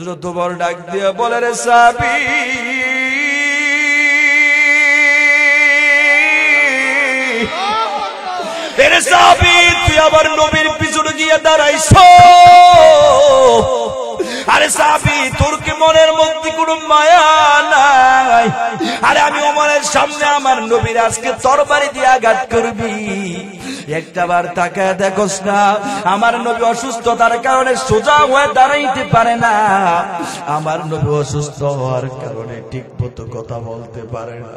যতবার ডাক দিয়ে বলে রে সাহাবী রে সাহাবী তুই আবার নবীর পিছনে গিয়ে দাঁড়াইছো। আরে সাহাবী তোর কি মনের মধ্যে কোনো মায়া নাই? আরে আমি ওমরের সামনে আমার নবীর আজকে তরবারি দিয়ে আঘাত করবি, একটাবার তাকায় দেখোস না আমার নবী অসুস্থতার কারণে সোজা হয়ে দাঁড়াইতে পারে না, আমার নবী অসুস্থ হওয়ার কারণে ঠিক মতো কথা বলতে পারে না।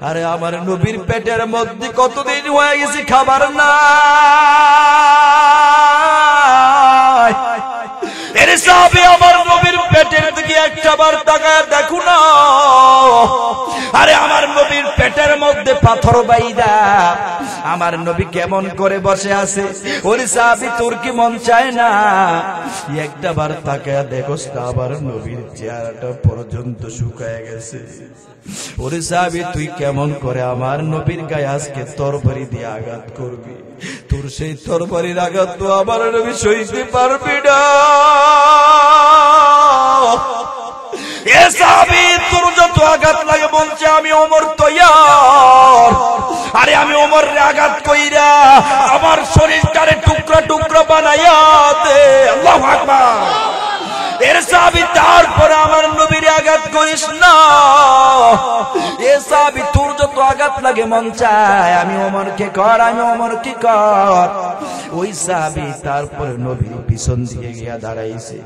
আরে আমার নবীর পেটের মধ্যে কতদিন হয়ে গেছে খাবার না, এর সাহাবী আমার নবীর পেটের দিকে একটাবার তাকায় দেখো না। আরে আমার নবীর পেটের মধ্যে পাথর বাইদা আমার নবী কেমন করে বসে আছে। ওরে সাহাবী তোর কি মন চায় না একটাবার তাকায় দেখোস না আমার নবীর চেহারাটা পর্যন্ত শুকায় গেছে। ওরে সাহাবী তুই কেমন করে আমার নবীর গায়ে আজকে তরবারি দিয়ে আঘাত করবি? তোর সেই তরবারির আঘাত তো আমার নবী সইতে পারবি না। এ সাহাবী তোর যত আঘাত লাগে বলছে আমি ওমর তৈয়ার। আরে আমি ওমরের আঘাত কইরা আমার শরীরটারে টুকরা টুকরা বানাইয়া দে। আল্লাহু আকবার। এর সাহাবী তারপরে আমার নবীর আঘাত করিস না। এ সাহাবী তোর যত আঘাত লাগে মন চায় আমি ওমরকে কর, আমি ওমরকে কর। ওই সাহাবী তারপরে নবীর পিছন দিয়ে গিয়া দাঁড়াইছে।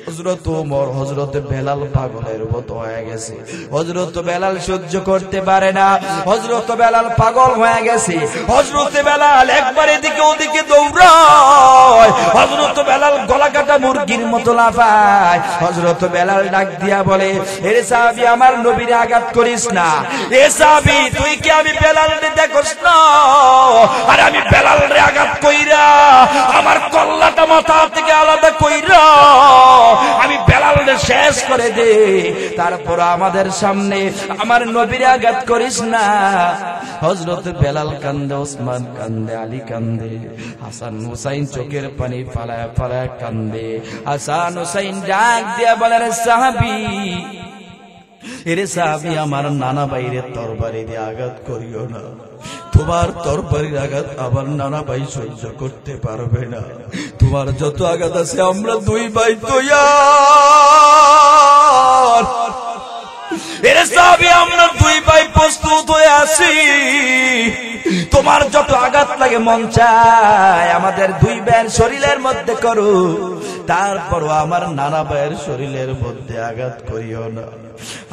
হযরত ওমর হযরত বেলাল পাগলের মতো হয়ে গেছে। হযরত বেলাল সহ্য করতে পারে না, হযরত বেলাল পাগল হয়ে গেছে। হযরত বেলাল একবার এদিকে ওদিকে দৌড়ায়, হযরত বেলাল গলা কাটা মুরগির মতো লাফায়। হযরত বেলাল ডাক দিয়া বলে এ সাহাবী আমার নবীর আঘাত করিস না। এ সাহাবী তুই কি আমি বেলালকে দেখোস না? আর আমি বেলালরে আঘাত কইরা আমার কল্লাটা মাথা থেকে আলাদা কইরা আমি বেলালরে শেষ করে দে, তারপর আমাদের সামনে আমার নবীর আঘাত করিস না। হযরত বেলাল কান্দে, ওসমান কান্দে, আলী কান্দে, হাসান হুসাইন চোখের পানি ফালায় ফালায় কান্দে। হাসান হুসাইন ডাক দিয়া বলে রে সাহাবী, এরে সাহাবী আমার নানা ভাইরে তরবারি দিয়ে আঘাত করিও না। তোমার তরবারির আঘাত আমার নানা ভাই সহ্য করতে পারবে না। তোমার যত আঘাত আছে আমরা দুই ভাই তৈয়ার। এরে সাহাবী আমরা দুই ভাই প্রস্তুত হয়ে আছি। তোমার যত আঘাত লাগে মন চায় আমাদের দুই ভাইয়ের শরীরের মধ্যে করো, তারপরও আমার নানা ভাইয়ের শরীরের মধ্যে আঘাত করিও না।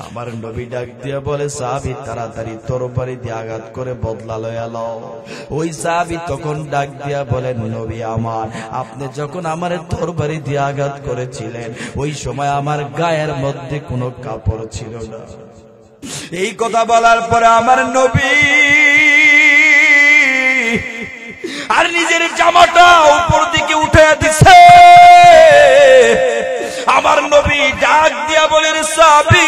আমার নবী ডাক দিয়া বলে সাহাবী তাড়াতাড়ি তরবারি দিয়ে আঘাত করে বদলা লয়া লও। ওই সাহাবী তখন ডাক দিয়া বলেন নবী আমার, আপনি যখন আমার তরবারি দিয়ে আঘাত করেছিলেন ওই সময় আমার গায়ের মধ্যে কোনো কাপড় ছিল না। এই কথা বলার পরে আমার নবী আর নিজের জামাটা উপর দিকে উঠে দিছে। আমার নবী ডাক দিয়া বলে রে সাহাবী,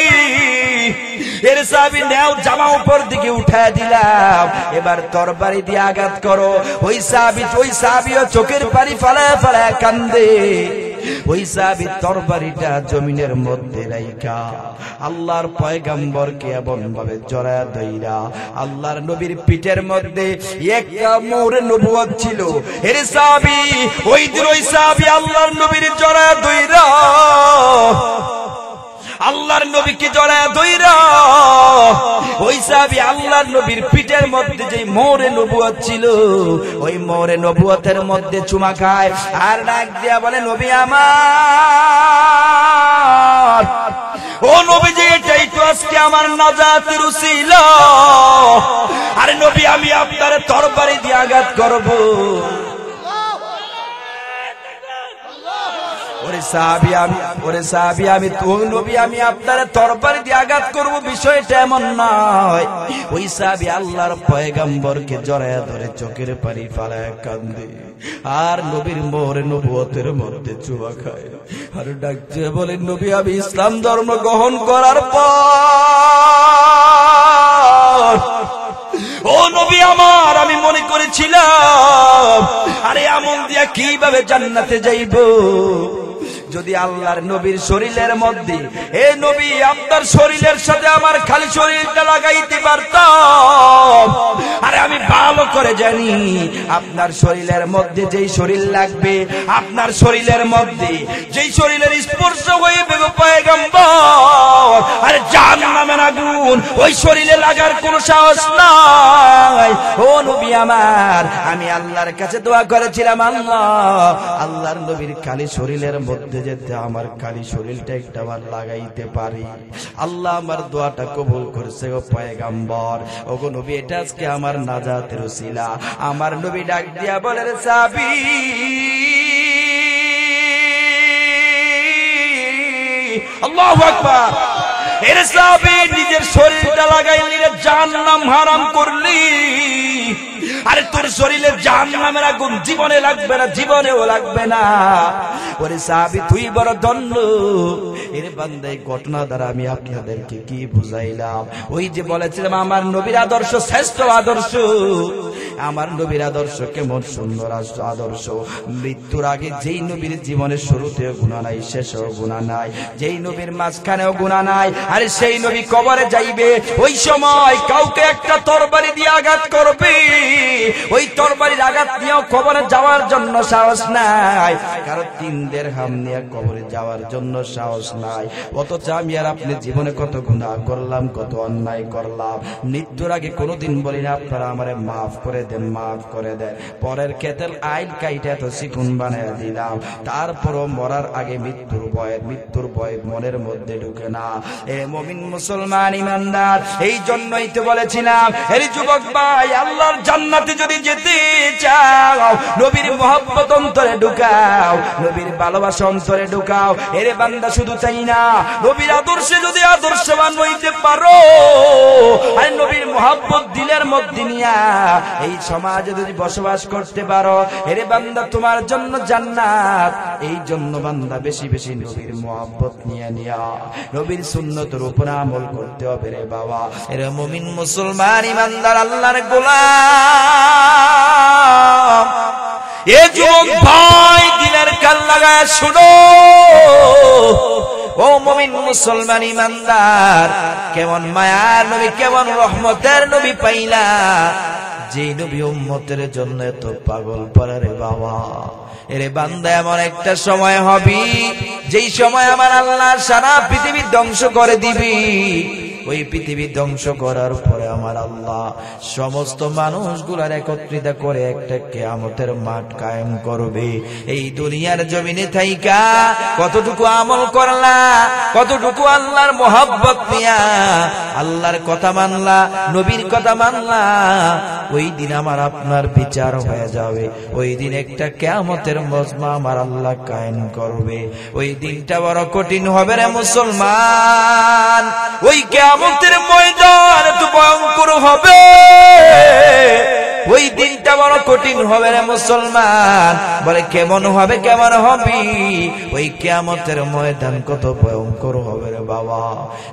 এর সাহাবী নাও জামা উপর দিকে উঠায় দিলাম, এবার তরবারি দিয়ে আঘাত করো। ওই সাহাবীও চোখের পানি ফালায় ফালায় কান্দে। ওই সাহাবী তরবারিটা জমিনের মধ্যে রাইখা আল্লাহর পয়গম্বরকে এমন ভাবে জড়ায়া ধইরা আল্লাহর নবীর পিঠের মধ্যে একটা মোহরে নবুয়ত ছিল। এর সাহাবী ওই দিন ওই সাহাবী আল্লাহর নবীর জড়ায়া ধইরা আল্লাহর নবীকে জড়ায়া ধইরা ওই সাহাবী আল্লাহর নবীর পিঠের মধ্যে যে মোহরে নবুয়ত ছিল ওই মোহরে নবুয়তের মধ্যে চুমা খায় আর ডাক দিয়া বলে নবী আমার, ও নবীজি এটাই তো আজকে আমার নাজাতের উসিলা। আরে নবী আমি আপনার তরবারি দিয়ে আঘাত করব। ওরে সাহাবী আমি তো নবী আমি আপনার তরবারি দিয়ে আঘাত করব, বিষয়টা এমন নয়। ওই সাহাবী আল্লাহর পয়গম্বরকে জড়ায়া ধরে চোখের পানি ফালায় কান্দে আর নবীর মোহরে নবুয়তের মধ্যে চুমা খায় আর ডাকতে বলে নবী আমি ইসলাম ধর্ম গ্রহণ করার পর ও নবী আমার আমি মনে করেছিলাম আরে আমল দিয়া কিভাবে জান্নাতে যাইব, যদি আল্লাহর নবীর শরীরের মধ্যে এই নবী আপনার শরীরের সাথে আমার খালি শরীরটা লাগাইতে পারতাম, আরে আমি ভালো করে জানি আপনার শরীরের মধ্যে যেই শরীর লাগবে, আপনার শরীরের মধ্যে যেই শরীরের স্পর্শ হইবে গো পয়গম্বর, আরে জাহান্নামের আগুন ওই শরীরে লাগার কোনো সাহস নাই। ও নবী আমার, আমি আল্লাহর কাছে দোয়া করেছিলাম, আল্লাহ আল্লাহর নবীর খালি শরীরের মধ্যে যেতে আমার খালি শরীরটা একটা বার লাগাইতে পারি। আল্লাহ আমার দোয়াটা কবুল করেছে গো পয়গম্বর। ওগো নবী, এটা আজকে আমার নাজাতের উসিলা। আমার নবী ডাক দিয়া বলে, রে সাহাবী, আল্লাহু আকবার, এর সাহাবী নিজের শরীরটা লাগাইলি রে জাহান্নাম হারাম করলি। আরে তোর শরীরে জাহান্নামের আগুন জীবনে লাগবে না, জীবনেও লাগবে না। ওরে সাহাবী, তুই বড় ধন্য। এর বান্দা, এই ঘটনা দ্বারা আমি আপনাদেরকে কি বুঝাইলাম? ওই যে বলেছিলাম আমার নবীর আদর্শ শ্রেষ্ঠ আদর্শ। আমার নবীর আদর্শ কেমন সুন্দর আদর্শ। মৃত্যুর আগে যেই নবীর জীবনের শুরুতেও গুনাহ নাই, শেষেও গুনাহ নাই, যেই নবীর মাঝখানেও গুনাহ নাই, আরে সেই নবী কবরে যাইবে, ওই সময় কাউকে একটা তরবারি দিয়ে আঘাত করবে, ওই তরবারির আঘাত নিয়েও কবরে যাওয়ার জন্য সাহস নাই, কারণ 3 দিরহাম নিয়ে কবরে যাওয়ার জন্য সাহস নাই। অথচ আমি আর আপনি জীবনে কত গুনাহ করলাম, কত অন্যায় করলাম। মৃত্যুর আগে কোনোদিন বলি না আপনারা আমারে মাফ করে দেন, মাফ করে দেন। পরের ক্ষেতের আইল কাইটা তো চিকুন বানায় দিলাম, তারপরও মরার আগে মৃত্যুর ভয় মনের মধ্যে ঢুকে না। এ মুমিন মুসলমান ইমানদার, এই জন্যই তো বলেছিলাম, এই যুবক ভাই, আল্লাহর জান্নাতে যদি যেতে চাও, নবীর মহব্বত অন্তরে ঢুকাও, নবীর ভালোবাসা অন্তরে ঢুকাও। এরে বান্দা, শুধু চাই না, নবীর আদর্শে যদি আদর্শবান হইতে পারো, আর নবীর মহব্বত দিলের মধ্যে নিয়া এই সমাজে যদি বসবাস করতে পারো, এরে বান্দা, তোমার জন্য জান্নাত। এই জন্য বান্দা বেশি বেশি নবীর মহব্বত নিয়ে নিয়া নবীর সুন্নতের উপর আমল করতে হবে রে বাবা। এরে মুমিন মুসলমান ইমানদার আল্লাহর গোলাম, এ যুবক ভাই, দিনের কান লাগায় শুনো। ও মুমিন মুসলমান ইমানদার, কেমন মায়ার নবী, কেমন রহমতের নবী পাইলা, যে নবী উম্মতের জন্য এত পাগল পড়ে রে বাবা। এরে বান্দা, এমন একটা সময় হবি, যেই সময় আমার আল্লাহ সারা পৃথিবী ধ্বংস করে দিবি। ওই পৃথিবী ধ্বংস করার পরে আমার আল্লাহ সমস্ত মানুষগুলার একত্রিত করে একটা কিয়ামতের মাঠ কায়েম করবে। এই দুনিয়ার জমিনে থাইকা কতটুকু আমল করলা, কতটুকু আল্লাহর মহব্বত নিয়া আল্লাহর কথা মানলা, নবীর কথা মানলা, ওই দিন আমার আপনার বিচার হয়ে যাবে। ওই দিন একটা কিয়ামতের মজমা আমার আল্লাহ কায়েম করবে। ওই দিনটা বড় কঠিন হবে রে মুসলমান। ওই কিয়ামতের ময়দান এত ভয়ঙ্কর হবে, ওই দিনটা বড় কঠিন হবে রে মুসলমান। বলে কেমন হবে, কেমন হবি? ওই কিয়ামতের ময়দান কত ভয়ঙ্কর হবে রে বাবা।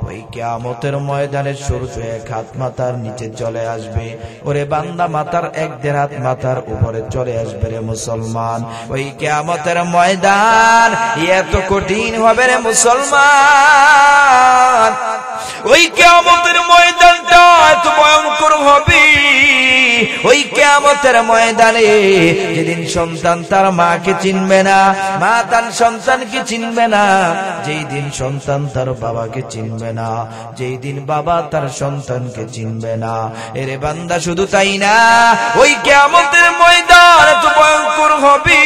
ওই কিয়ামতের ময়দানে সূর্য 1 হাত মাথার নিচে চলে আসবে। ওরে বান্দা, মাথার 1-1.5 হাত মাথার উপরে চলে আসবে রে মুসলমান। ওই কিয়ামতের ময়দান এত কঠিন হবে রে মুসলমান। ওই কিয়ামতের ময়দানটা এত ভয়ঙ্কর হবে, ওই কিয়ামতের ময়দানে যেদিন সন্তান তার মাকে চিনবে না, মা তার সন্তানকে চিনবে না, যেই দিন সন্তান তার বাবাকে চিনবে না, যেই দিন বাবা তার সন্তানকে চিনবে না। এরে বান্দা, শুধু তাই না, ওই কিয়ামতের ময়দান এত ভয়ঙ্কর হবে।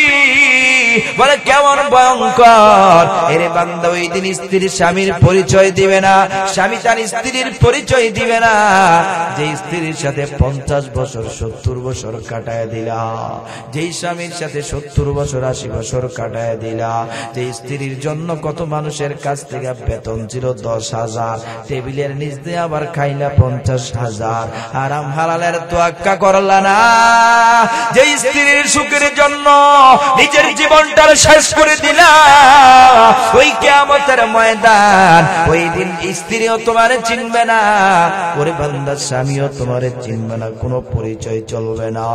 বলে কেমন ভয়ঙ্কর? এরে বান্দা, ওই দিন স্ত্রীর স্বামীর পরিচয় দিবে না, স্বামী তার স্ত্রীর পরিচয় দিবে না। যে স্ত্রীর সাথে 50 বছর 70 বছর কাটায় দিলা, যেই স্বামীর সাথে 70 বছর 80 বছর কাটায় দিলা, যে স্ত্রীর জন্য কত মানুষের কাছ থেকে বেতন ছিল 10,000, টেবিলের নিচ দিয়ে আবার খাইলা 50,000, আরাম হালালের তোয়াক্কা করলা না, যে স্ত্রীর সুখের জন্য নিজের জীবন জীবনটার শেষ করে দিলাম, ওই কিয়ামতের ময়দান, ওই দিন স্ত্রীও তোমারে চিনবে না, ওরে বান্দা স্বামীও তোমারে চিনবে না, কোনো পরিচয় চলবে না।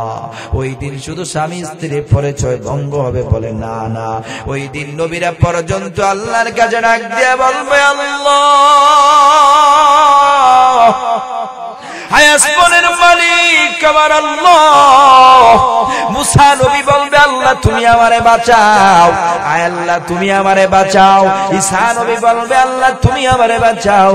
ওই দিন শুধু স্বামী স্ত্রীর পরিচয় ভঙ্গ হবে। বলে না না, ওই দিন নবীরা পর্যন্ত আল্লাহর কাছে ডাক দিয়ে বলবে, আল্লাহ হায় আসমানের মালিক আমার আল্লাহ। মুসা নবী বলবে, আল্লাহ তুমি আমারে বাঁচাও, আয় আল্লাহ তুমি আমারে বাঁচাও। ঈসা নবী বলবে, আল্লাহ তুমি আমারে বাঁচাও।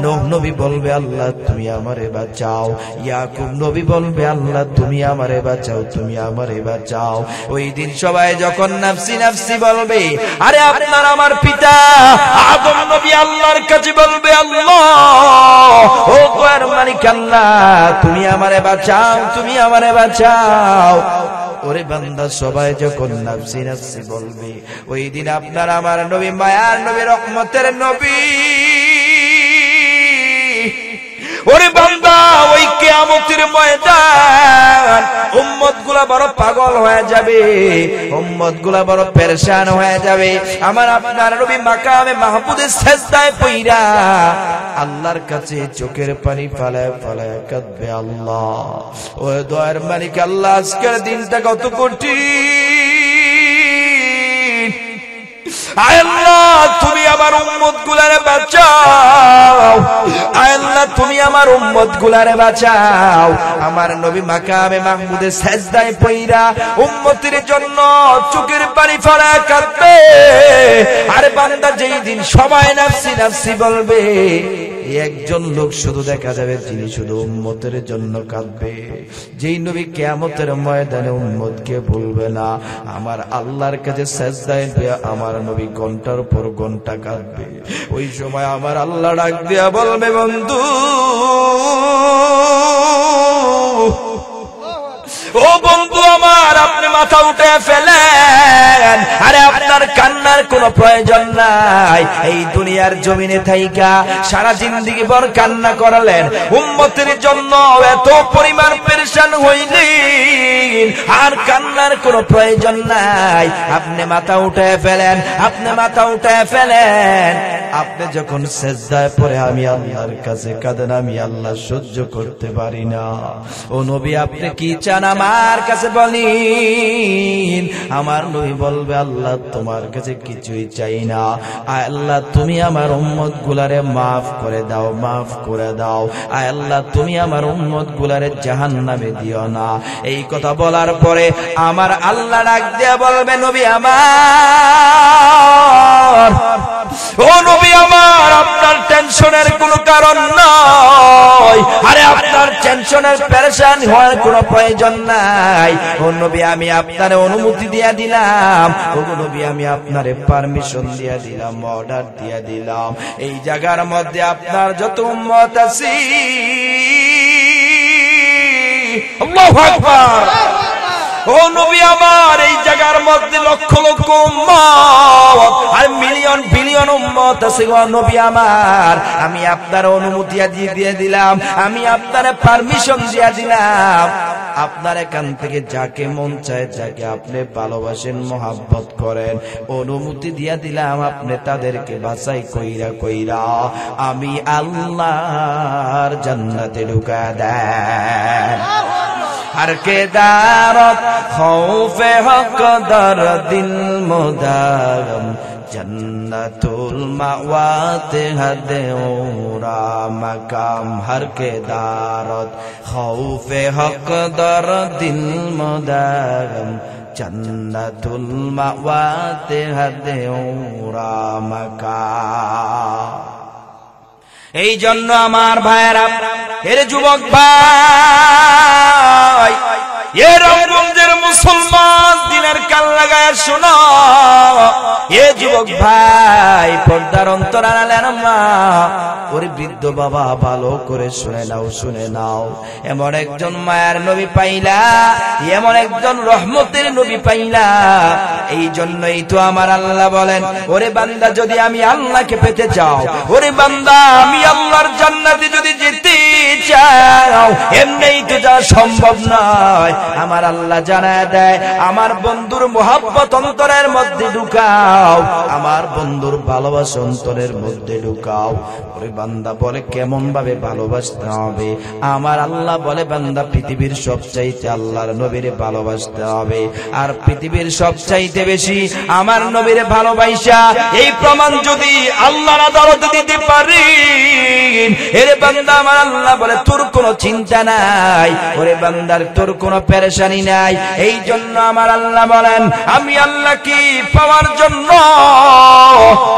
নূহ নবী বলবে, আল্লাহ তুমি আমারে বাঁচাও। ইয়াকুব নবী বলবে, আল্লাহ তুমি আমারে বাঁচাও, তুমি আমারে বাঁচাও। ওই দিন সবাই যখন নাফসি নাফসি বলবে, আরে আপনার আমার পিতা আদম নবী আল্লাহর কাছে বলবে, আল্লাহ ও দয়ার মালিক আল্লাহ তুমি আমারে বাঁচাও, তুমি আমারে বাঁচাও। ওরে বান্দা সবাই যখন নাফসি নাফসি বলবে, ওই দিন আপনার আমার নবী মায়ার নবী রহমতের নবী, ওরে বান্দা ওই কিয়ামতের ময়দান উম্মত গুলা বড় পাগল হয়ে যাবে, উম্মত গুলা বড় পেরেশান হয়ে যাবে। আমার আপনার নবী মাকামে মাহমুদের সিজদায় পইরা আল্লাহর কাছে চোখের পানি ফালায় ফালায় কাঁদবে, আল্লাহ ও দয়ার মালিক আল্লাহ আজকের দিনটা কত কঠিন, আয় আল্লাহ তুমি আমার উম্মত গুলারে বাঁচাও, আয় আল্লাহ তুমি আমার উম্মত গুলারে বাঁচাও। আমার নবী মাকামে মাহমুদের সিজদায় পইরা উম্মতের জন্য চোখের পানি ফেলায় কাঁদবে। আরে বান্দা যেই দিন সবাই নাফসি নাফসি বলবে, একজন লোক শুধু দেখা যাবে যিনি শুধু উম্মতের জন্য কাঁদবে। যেই নবী কিয়ামতের ময়দানে উম্মতকে ভুলবে না, আমার আল্লাহর কাছে সিজদায় দিয়ে আমার নবী ঘন্টার পর ঘন্টা কাঁদবে। ওই সময় আমার আল্লাহ ডাক দিয়া বলবে, বন্ধু ও বন্ধু আমার আপনি মাথা উঠে ফেলেন, আরে আপনার কান্নার কোনো প্রয়োজন নাই। এই দুনিয়ার জমিনে থাইকা সারা জিন্দেগি ভর কান্না করলেন, উম্মতের জন্য এত পরিমাণ পেরেশান হইলেন, আর কান্নার কোনো প্রয়োজন নাই। আপনি মাথা উঠে ফেলেন, আপনি মাথা উঠে ফেলেন। আপনি যখন সিজদায় পড়ে আমি আল্লাহর কাছে কাঁদেন, আমি আল্লাহ সহ্য করতে পারি না। ও নবী আপনি কি চান আমার কাছে বলেন। আমার নবী বলবে, আল্লাহ তোমার কাছে কিছুই চাই না, আয় আল্লাহ তুমি আমার উম্মত গুলারে মাফ করে দাও, মাফ করে দাও। আয় আল্লাহ তুমি আমার উম্মত গুলারে জাহান্নামে দিও না। এই কথা বলার পরে আমার আল্লাহ ডাক দিয়া বলবে, নবী আমার, ও নবী আমার আপনার টেনশনের কোনো কারণ নয়, আরে আপনার টেনশনের পেরেশান হওয়ার কোনো প্রয়োজন নাই। ও নবী আমি আপনারে অনুমতি দিয়া দিলাম, ও নবী আমি আপনারে পারমিশন দিয়া দিলাম, অর্ডার দিয়া দিলাম, এই জায়গার মধ্যে আপনার যত উম্মত আছে, আল্লাহু আকবার, ও নবী আমার এই জায়গার মধ্যে লক্ষ লক্ষ উম্মত আর মিলিয়ন বিলিয়ন উম্মত আছে। ও নবী আমার আমি আপনার অনুমতি দিয়ে দিলাম, আমি আপনার পারমিশন দিয়ে দিলাম, আপনার এখান থেকে যাকে মন চায়, যাকে আপনি ভালোবাসেন, মহাব্বত করেন, অনুমতি দিয়ে দিলাম, আপনি তাদেরকে বাছাই কইরা কইরা আমি আল্লাহর জান্নাতে ঢুকা দেন। हर के दारत खौफे हक दर दिल मुदागम जन्नतुल मावाते हदे ओरा मकाम। हर के दारत खौफे हक दर दिल मुदागम जन्नतुल मावाते हदे ओरा मकाम। এই জন্য আমার ভাইয়েরা, এর যুবক ভাই, এ রমজানের মুসলমান দিনের কান লাগায় শোনো, এ যুবক ভাই পর্দার অন্তরালের মা, ওরে বৃদ্ধ বাবা ভালো করে শুনে নাও, শুনে নাও। এমন একজন মায়ের নবী পাইলা, এমন একজন রহমতের নবী পাইলা। এই জন্যই তো আমার আল্লাহ বলেন, ওরে বান্দা যদি আমি আল্লাহকে পেতে চাও, ওরে বান্দা আমি আল্লাহর জান্নাতে যদি যেতে চাও, এমনিই তো যাওয়া সম্ভব নয়। আমার আল্লাহ জানায় দেয়, আমার বন্ধু বন্ধুর মোহাব্বত অন্তরের মধ্যে ঢুকাও, আমার বন্ধুর ভালোবাসা অন্তরের মধ্যে ঢুকাও। ওরে বান্দা বলে কেমন ভাবে ভালোবাসতে হবে? আমার আল্লাহ বলে বান্দা পৃথিবীর সবচাইতে আল্লাহর নবীরে ভালোবাসতে হবে, আর পৃথিবীর সবচাইতে বেশি আমার নবীরে ভালোবাসা এই প্রমাণ যদি আল্লাহর আদালতে দিতে পারি, এরে বান্দা আমার আল্লাহ বলে তোর কোনো চিন্তা নাই, ওরে বান্দার তোর কোনো পেরেশানি নাই। এই জন্য আমার আল্লাহ বলেন আমি আল্লাহ কি পাওয়ার জন্য,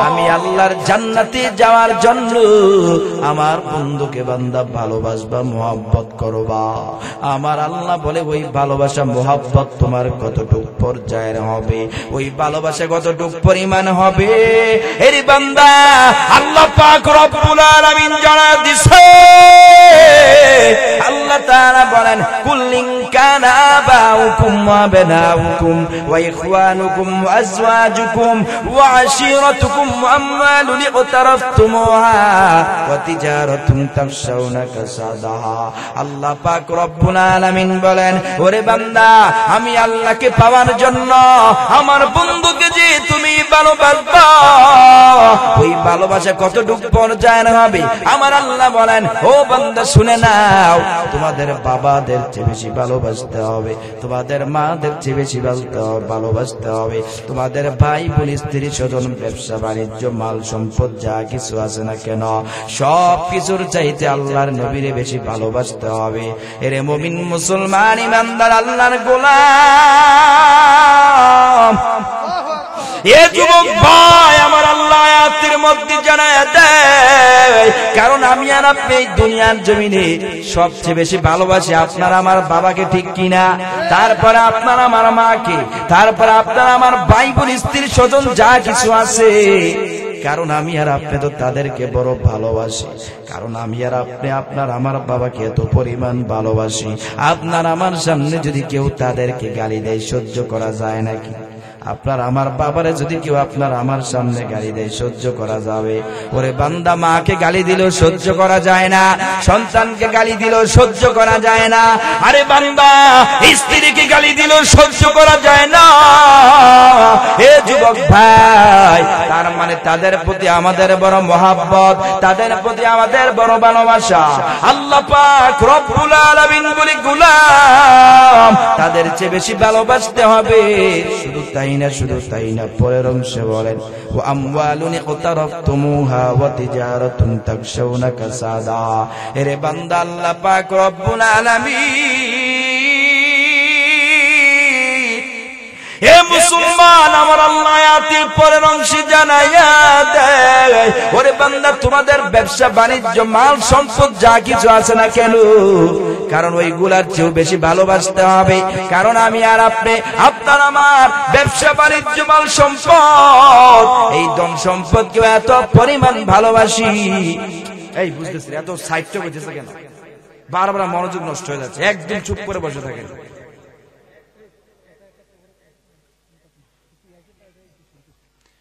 আমি আল্লাহর জান্নাতে যাওয়ার জন্য আমার বন্ধুকে বান্দা ভালোবাসবা, মোহাব্বত করবা। আমার আল্লাহ বলে ওই ভালোবাসা মোহাব্বত তোমার কতটুক পর্যায়ের হবে, ওই ভালোবাসা কতটুক পরিমাণ হবে। এর বান্দা আল্লাহ পাক রব্বুল আলামিন জানায় দিছে, আল্লাহ তাআলা বলেন কুল্লিন কানা আবাউকুম ওয়া আবনাউকুম ওয়া ইখওয়ানুকুম ওয়া আজওয়াজুকুম ওয়া আশীরাতুকুম ওয়া আমওয়ালুন ইকতারাফতুমুহা ওয়া তিজারাতুন তাখশাউনা কাসাদাহা। আল্লাহ পাক রব্বুল আলামিন বলেন ওরে বান্দা আমি আল্লাহকে পাওয়ার জন্য আমার বন্ধুকে যে তুমি ভালোবাসবা, ওই ভালোবাসা কতটুকু পর্যায়ের হবে আমার আল্লাহ বলেন ও বান্দা শুনে নাও, তোমাদের বাবাদের চেয়ে বেশি ভালোবাসতে হবে, তোমাদের মাদের চেয়ে বেশি ভালোবাসতে হবে, তোমাদের ভাই বোন স্ত্রী স্বজন ব্যবসা বাণিজ্য মাল সম্পদ যা কিছু আছে না কেন সব কিছুর চাইতে আল্লাহর নবীরে বেশি ভালোবাসতে হবে। এরে মুমিন মুসলমান ইমানদার আল্লাহর গোলাম, এ যুবক ভাই আমার আল্লাহ আয়াতের মধ্যে জানায় দেয়, কারণ আমি আর আপনি এই দুনিয়ার জমিনে সবচেয়ে বেশি ভালোবাসি আপনার আমার বাবাকে, ঠিক কিনা? তারপরে আপনার আমার মাকে, তারপরে আপনার আমার ভাই বোন স্ত্রী স্বজন যা কিছু আছে, কারণ আমি আর আপনি তো তাদেরকে বড় ভালোবাসি, কারণ আমি আর আপনি আপনার আমার বাবাকে এত পরিমাণ ভালোবাসি। আপনার আমার সামনে যদি কেউ তাদেরকে গালি দেয় সহ্য করা যায় নাকি? আপনার আমার বাবারে যদি কেউ আপনার আমার সামনে গালি দেয় সহ্য করা যাবে? ওরে বান্দা মাকে গালি দিলেও সহ্য করা যায় না, সন্তানকে গালি দিলেও সহ্য করা যায় না, আরে বান্দা স্ত্রীকে গালি দিলেও সহ্য করা যায় না। হে যুবক ভাই, তার মানে তাদের প্রতি আমাদের বড় মহাব্বত, তাদের প্রতি আমাদের বড় ভালোবাসা। আল্লাহ পাক রব্বুল আলামিন বলে গোলাম তাদের চেয়ে বেশি ভালোবাসতে হবে। শুধু তাই না, শুধু তাই না, পরের অংশে বলেন ওয়া আমওয়ালুন ইকতারাফতুমুহা ওয়া তিজারাতুন তাখশাউনা কাসাদা। এরে বান্দা আল্লাহ পাক রব্বুল আলামিন, এ মুসলমান আমার আল্লাহ আয়াতের পরের অংশে জানাইয়া দেয় ওরে বান্দা তোমাদের ব্যবসা বাণিজ্য মাল সম্পদ যা কিছু আছে না কেন, কারণ ওইগুলার চেয়েও বেশি ভালোবাসতে হবে, কারণ আমি আর আপনি আপনার আমার ব্যবসা বাণিজ্য মাল সম্পদ এই ধন সম্পদকে এত পরিমাণ ভালোবাসি। এই বুঝতেছি এত সাইডটা বুঝতেছে কেন? বারবার মনোযোগ নষ্ট হয়ে যাচ্ছে, একদিন চুপ করে বসে থাকেন।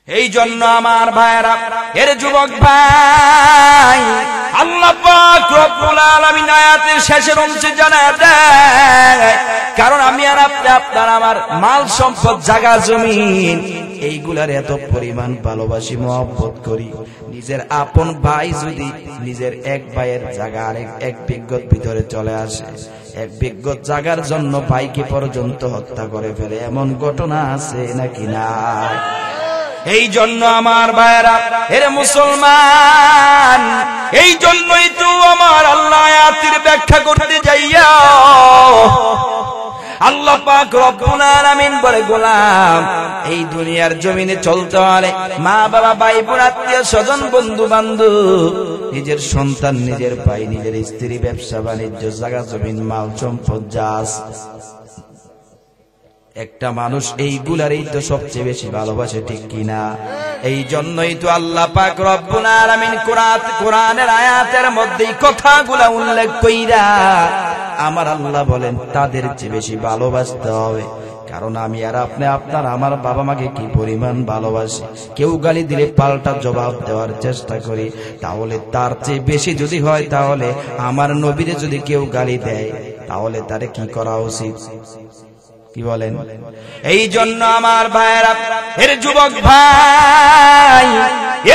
এই জন্য আমার ভাইরা, এর যুবক ভাই আল্লাহ পাক রব্বুল আলামিন আয়াতের শেষের অংশে জানায় দেয়, কারণ আমি আর আপনি আপনার আমার মাল সম্পদ জায়গা জমিন এইগুলার এত পরিমাণ ভালোবাসি মহব্বত করি, নিজের আপন ভাই যদি নিজের এক ভাইয়ের জায়গা আরেক এক বিঘত ভিতরে চলে আসে, এক বিঘত জায়গার জন্য ভাইকে পর্যন্ত হত্যা করে ফেলে, এমন ঘটনা আছে নাকি না? এই জন্য আমার ভাইরা, এর মুসলমান, এই জন্যই তো আমার আল্লাহ আয়াতের ব্যাখ্যা করতে যাইয়া আল্লাহ পাক রব্বুল আলামিন বলে গোলাম এই দুনিয়ার জমিনে চলতে হলে মা বাবা ভাই বোন আত্মীয় স্বজন বন্ধু বান্ধব নিজের সন্তান নিজের ভাই নিজের স্ত্রী ব্যবসা বাণিজ্য জায়গা জমিন মাল সম্পদ যা আছে একটা মানুষ এইগুলারই তো সবচেয়ে বেশি ভালোবাসে, ঠিক কিনা? এই জন্যই তো আল্লাহ পাক রব্বুল আলামিন কোরআনের আয়াতের মধ্যে কথাগুলা উল্লেখ কইরা আমার আল্লাহ বলেন তাদের চেয়ে বেশি ভালোবাসতে হবে, কারণ আমি আর আপনি আপনার আমার বাবা মাকে কি পরিমাণ ভালোবাসি। কেউ গালি দিলে পাল্টা জবাব দেওয়ার চেষ্টা করি, তাহলে তার চেয়ে বেশি যদি হয়, তাহলে আমার নবীরে যদি কেউ গালি দেয় তাহলে তারে কি করা উচিত? কি বলেন? এই জন্য আমার ভাইয়েরা, এর যুবক ভাই,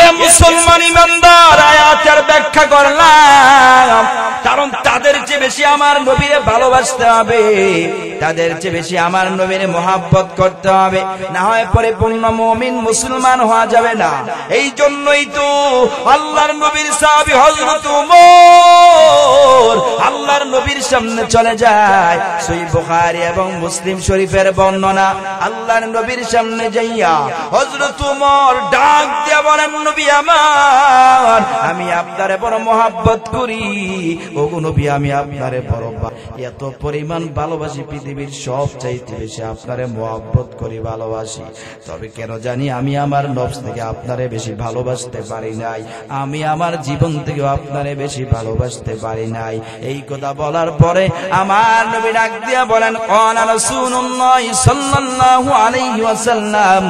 এ মুসলমান ইমানদার, আয়াতের ব্যাখ্যা করলাম কারণ তাদের চেয়ে বেশি আমার নবীরে ভালোবাসতে হবে, তাদের চেয়ে বেশি আমার নবীরে মহব্বত করতে হবে, না হয় পরিপূর্ণ মুমিন মুসলমান হওয়া যাবে না। এই জন্যই তো আল্লাহর নবীর সাহাবী হযরত ওমর আল্লাহর নবীর সামনে চলে যায়। সহিহ বুখারী এবং মুসলিম শরীফের বর্ণনা, আল্লাহর নবীর সামনে যাইয়া হযরত ওমর ডাক দিয়ে বলেন, নবী আমার, আমি আপনারে বড় মহব্বত করি। ওগো নবী, আমি আপনারে বড় এত পরিমাণ ভালোবাসি, পৃথিবীর সব চাইতে বেশি আপনারে মহব্বত করি, ভালোবাসি। তবে কেন জানি আমি আমার নফস থেকে আপনারে বেশি ভালোবাসতে পারি নাই, আমি আমার জীবন থেকে আপনারে বেশি ভালোবাসতে পারি নাই। এই কথা বলার পরে আমার নবী ডাক দিয়া বলেন, ক্বালা রাসূলুল্লাহ সাল্লাল্লাহু আলাইহি ওয়াসাল্লাম,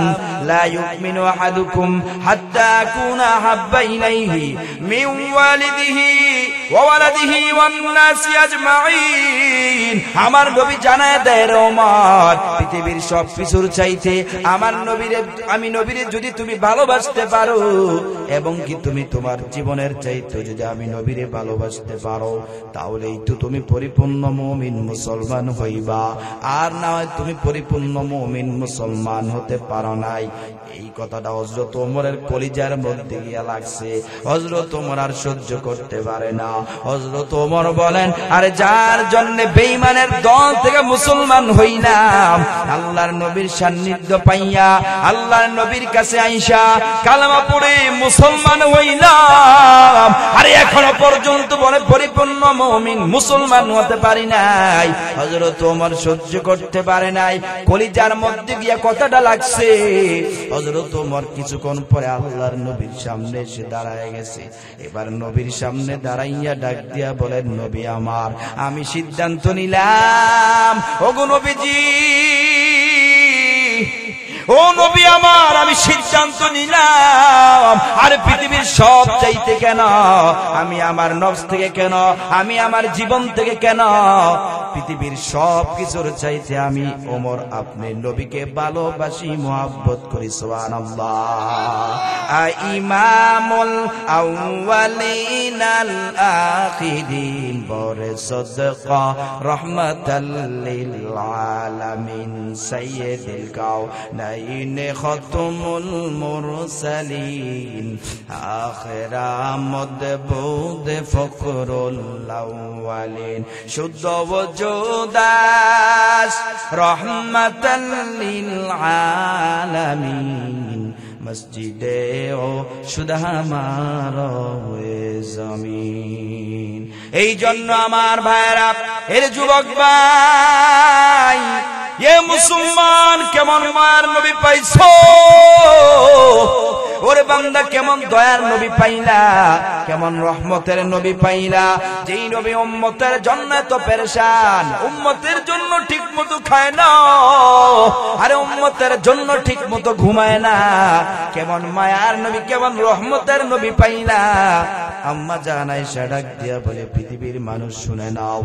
লা ইউমিনু আহাদুকুম হাত্তা আকুনা হাব্বা ইলাইহি মিন ওয়ালিদিহি ওয়া ওয়ালাদিহি ওয়ান নাসি আজমাইন। আমার নবী জানায় দেয়, ওমর, পৃথিবীর সব কিছুর চাইতে আমার নবীরে, আমি নবীরে যদি তুমি ভালোবাসতে পারো এবং কি তুমি তোমার জীবনের চাইতে যদি আমি নবীরে ভালোবাসতে পারো, তাহলেই তো তুমি পরিপূর্ণ মুমিন মুসলমান হইবা। আর না হয় তুমি পরিপূর্ণ মুমিন মুসলমান হতে পারো নাই। এই কথাটা হযরত ওমরের কলিজার মধ্যে গিয়া লাগছে। হযরত ওমর আর সহ্য করতে পারে না। হযরত ওমর বলেন, আরে যার জন্য বেঈমানের দল থেকে মুসলমান হইলাম, আল্লাহর নবীর সান্নিধ্য পাইয়া আল্লাহর নবীর কাছে আইসা কালেমা পড়ে মুসলমান হইলাম, আরে এখনো পর্যন্ত বলে পরিপূর্ণ মুমিন মুসলমান হতে পারি নাই। হযরত ওমর সহ্য করতে পারে নাই, কলিজার মধ্যে গিয়া কথাটা লাগছে। হযরত ওমর কিছুক্ষণ পরে আল্লাহর নবীর সামনে এসে দাঁড়ায় গেছে। এবার নবীর সামনে দাঁড়াইয়া ডাক দিয়া বলেন, নবী আমার, আমি সিদ্ধান্ত নিলাম, ওগো নবীজি, ও নবী আমার, আমি সিদ্ধান্ত নিলাম, আর পৃথিবীর সব চাইতে কেন, আমি আমার নফস থেকে কেন, আমি আমার জীবন থেকে কেন, পৃথিবীর সব কিছুর চাইতে আমি ওমর আপনি নবীকে ভালোবাসি, মহব্বত করি। সুবহানাল্লাহ। ইমামুল আউয়ালিন আল আখিরিন, বরে সদকা রহমাতাল লিল আলামিন, সাইয়্যিদুল কাওনাইন খাতামুল মুরসালিন, আখিরা মদবুদ ফখরুল আউয়ালিন, শুদ্ধ ওজুদাস রহমাতাল লিল আলামিন, মসজিদে ও শুধু আমার জমিন। এই জন্য আমার ভাইরা, এর যুবক ভাই, এ মুসলমান, কেমন মায়ের নবী পাইছো? ওরে বান্দা, কেমন দয়ার নবী পাইলা, কেমন রহমতের নবী পাইলা, যেই নবী উম্মতের জন্য তো পেরেশান, উম্মতের জন্য ঠিক মতো খায় না, আরে উম্মতের জন্য ঠিক মতো ঘুমায় না। কেমন মায়ার নবী, কেমন রহমতের নবী পাইলা। আম্মা জান আয়েশা ডাক দিয়া বলে, পৃথিবীর মানুষ শুনে নাও,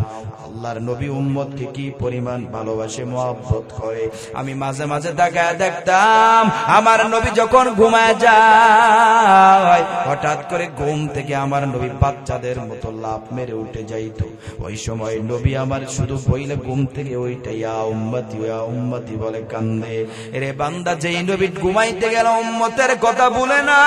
আল্লাহর নবী উম্মতকে কি পরিমাণ ভালোবাসে, মহব্বত করে। আমি মাঝে মাঝে তাকায় দেখতাম, আমার নবী যখন ঘুমায় যায়, হঠাৎ করে ঘুম থেকে আমার নবী বাচ্চাদের মতো লাফ মেরে উঠে যাইত। ওই সময় নবী আমার শুধু বইলে ঘুম থেকে ওইটা ইয়া উম্মতি, ইয়া উম্মতি বলে কান্দে। এরে বান্দা, যেই নবী ঘুমাইতে গেল উম্মতের কথা বলে না।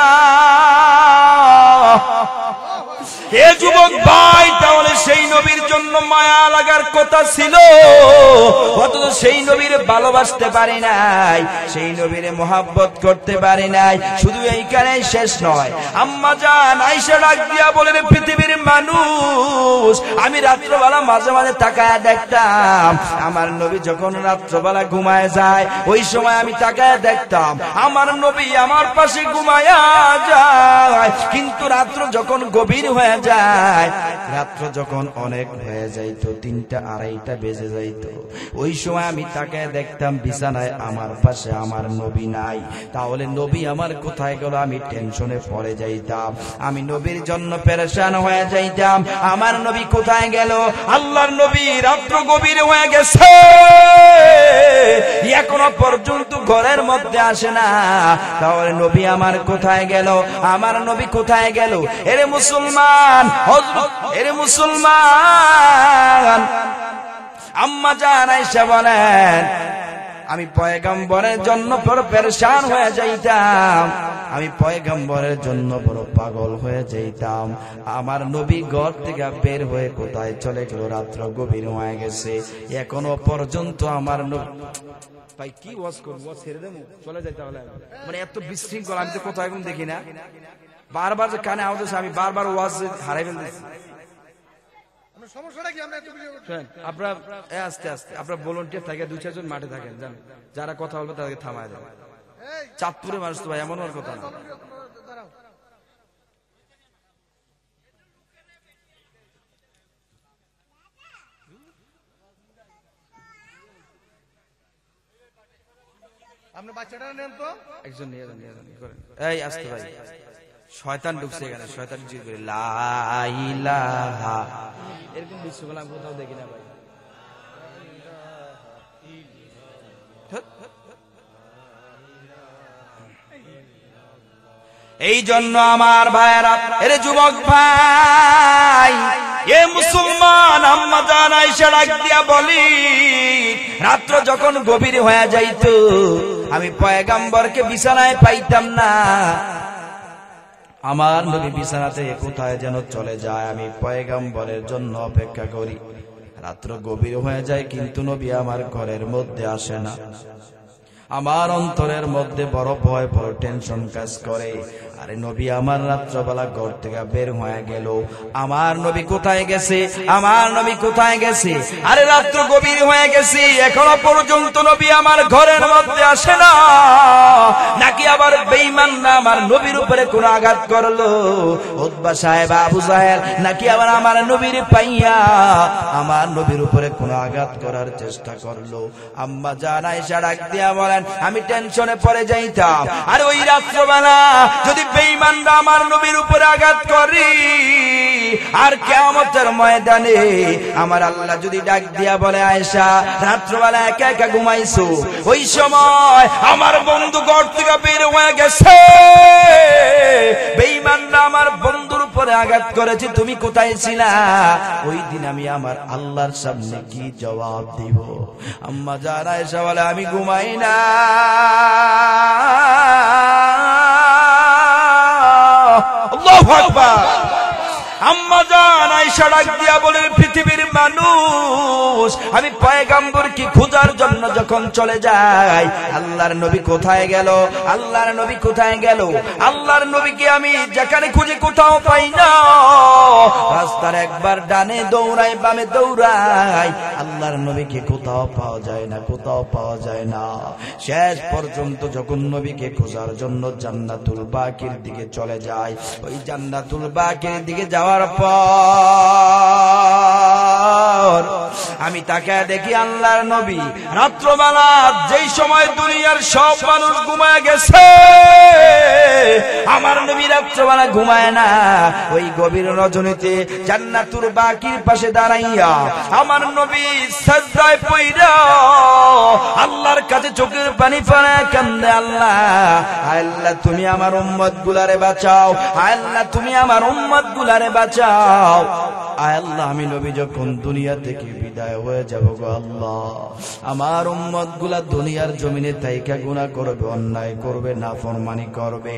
হে যুবক ভাই, তাহলে সেই নবীর জন্য মায়া লাগার কথা ছিল, অথচ সেই নবীর ভালোবাসতে পারি নাই, সেই নবীর মহব্বত করতে পারি নাই। শুধু এইখানেই শেষ নয়, আম্মা জান আয়েশা ডাক দিয়া বলেন, পৃথিবীর মানুষ, আমি রাত্রবেলা মাঝে মাঝে তাকায় দেখতাম, আমার নবী যখন রাত্রবেলা ঘুমায় যায়, ওই সময় আমি তাকায় দেখতাম আমার নবী আমার পাশে ঘুমায়া যায়। কিন্তু রাত্র যখন গভীর হয়ে যায়, রাত্র যখন অনেক হয়ে যাইতো, 3টা 2:30 বেজে যাইতো, ওই সময় আমি তাকায় দেখতাম বিছানায় আমার পাশে আমার নবী নাই। তাহলে নবী আমার কোথায় গেল? আমি টেনশনে পড়ে যাইতাম, আমি নবীর জন্য পেরেশান হয়ে যাইতাম, আমার নবী কোথায় গেল? আল্লাহর নবী রাত্র গভীর হয়ে গেছে, এখনো পর্যন্ত ঘরের মধ্যে আসে না। তাহলে নবী আমার কোথায় গেল? আমার নবী কোথায় গেল? এরে মুসলমান, এরে মুসলমান, আম্মা জান আয়েশা বলেন, আমি পয়গম্বরের জন্য বড় পেরেশান হয়ে যাইতাম, আমি পয়গম্বরের জন্য বড় পাগল হয়ে যাইতাম। আমার নবী ঘর থেকে বের হয়ে কোথায় চলে গেল? রাত্র গভীর হয়ে গেছে, এখনো পর্যন্ত আমার নবী। ভাই কি ওয়াজ করবো, ছেড়ে দেবো, চলে যাই তাহলে। মানে এত বিশৃঙ্খলা আমি তো কোথাও এখন দেখি না, বারবার যে কানে আওয়াজ হচ্ছে, আমি বারবার ওয়াজ হারাই ফেলতেছি। আপনারা আস্তে আস্তে আপনারা ভলান্টিয়ার থাকে, 2-4 জন মাঠে থাকেন, জান যারা কথা বলবে তাদেরকে থামায় দেন। চাঁদপুরে মানুষ তো ভাই এমন হওয়ার কথা না। আপনি বাচ্চাটা নেন তো, একজন নিয়ে যান, নিয়ে যান করেন। এই আসতে ভাই, শয়তান ঢুকছে এখানে, শয়তান জিজ্ঞেস করে লা ইলাহা, এরকম বিশ্বকাল আমি কোথাও দেখি না ভাই। এই জন্য আমার ভাইয়েরা, এরে যুবক ভাই, এ মুসলমান, আম্মা জান আয়েশা ডাক দিয়া বলি, রাত্র যখন গভীর হয়ে যাইত, আমি পয়গম্বরকে বিছানায় পাইতাম না। আমার নবী বিছানাতে কোথায় যেন চলে যায়, আমি পয়গম্বরের জন্য অপেক্ষা করি। রাত্র গভীর হয়ে যায়, কিন্তু নবী আমার ঘরের মধ্যে আসে না। আমার অন্তরের মধ্যে বড় ভয়, বড় টেনশন কাজ করে। আরে নবী আমার রাত্রবেলা ঘর থেকে বের হয়ে গেল, আমার নবী কোথায় গেছে? আমার নবী কোথায় গেছে? আরে রাত্র গভীর হয়ে গেছে, এখনো পর্যন্ত নবী আমার ঘরের মধ্যে আসে না। নাকি আবার বেঈমানরা আমার নবীর উপরে কোন আঘাত করলো? উতবা সাহেব, আবু জাহেল নাকি আবার আমার নবীর পাইয়া আমার নবীর উপরে কোন আঘাত করার চেষ্টা করলো? আম্মা জান আয়েশা ডাক দিয়া বলেন, আমি টেনশনে পড়ে যাইতাম। আর ওই রাত্রবেলা যদি বেঈমানরা আমার নবীর উপরে আঘাত করি, আর কিয়ামতের ময়দানে আমার আল্লাহ যদি ডাক দিয়া বলে, আয়েশা রাত্রবেলা একা একা ঘুমাইছো, ওই সময় আমার বন্ধু ঘর থেকে বের হয়ে গেছে, বেঈমানরা আমার বন্ধুর উপরে আঘাত করেছে, তুমি কোথায় ছিলা? ওই দিন আমি আমার আল্লাহর সামনে কি জবাব দিব? আম্মা জান আয়েশা বলে, আমি ঘুমাই না। আল্লাহু আকবার। আম্মা জান আয়েশা ডাক দিয়া বলে, পৃথিবীর মানুষ, আমি পয়গম্বরকে খোঁজার জন্য যখন চলে যাই, আল্লাহর নবী কোথায় গেল? আল্লাহর নবী কোথায় গেল? আল্লাহর নবীকে আমি যেখানে খুঁজে কোথাও পাই না। রাস্তার একবার ডানে দৌড়াই, বামে দৌড়াই, আল্লাহর নবীকে কোথাও পাওয়া যায় না, কোথাও পাওয়া যায় না। শেষ পর্যন্ত যখন নবীকে খোঁজার জন্য জান্নাতুল বাকির দিকে চলে যায়, ওই জান্নাতুল বাকির দিকে যাওয়ার পর আমি তাকে দেখি, আল্লাহর নবী রাত্রবেলা যেই সময় দুনিয়ার সব মানুষ ঘুমায় গেছে, আমার নবী রাত্রবেলা ঘুমায় না। ওই গভীর রজনীতে জান্নাতুল বাকির পাশে দাঁড়াইয়া আমার নবী সাজদায় পইড়া আল্লাহর কাছে চোখের পানি ফেলে কান্দে, আল্লাহ, আল্লাহ তুমি আমার উম্মত গুলারে বাঁচাও, আল্লাহ তুমি আমার উম্মত গুলারে বাঁচাও। আল্লাহ, আমি নবী যখন দুনিয়া থেকে বিদায় হয়ে যাব গো আল্লাহ, আমার উম্মত গুলা দুনিয়ার জমিনে তাইকা গুনাহ করবে, অন্যায় করবে, নাফরমানি করবে।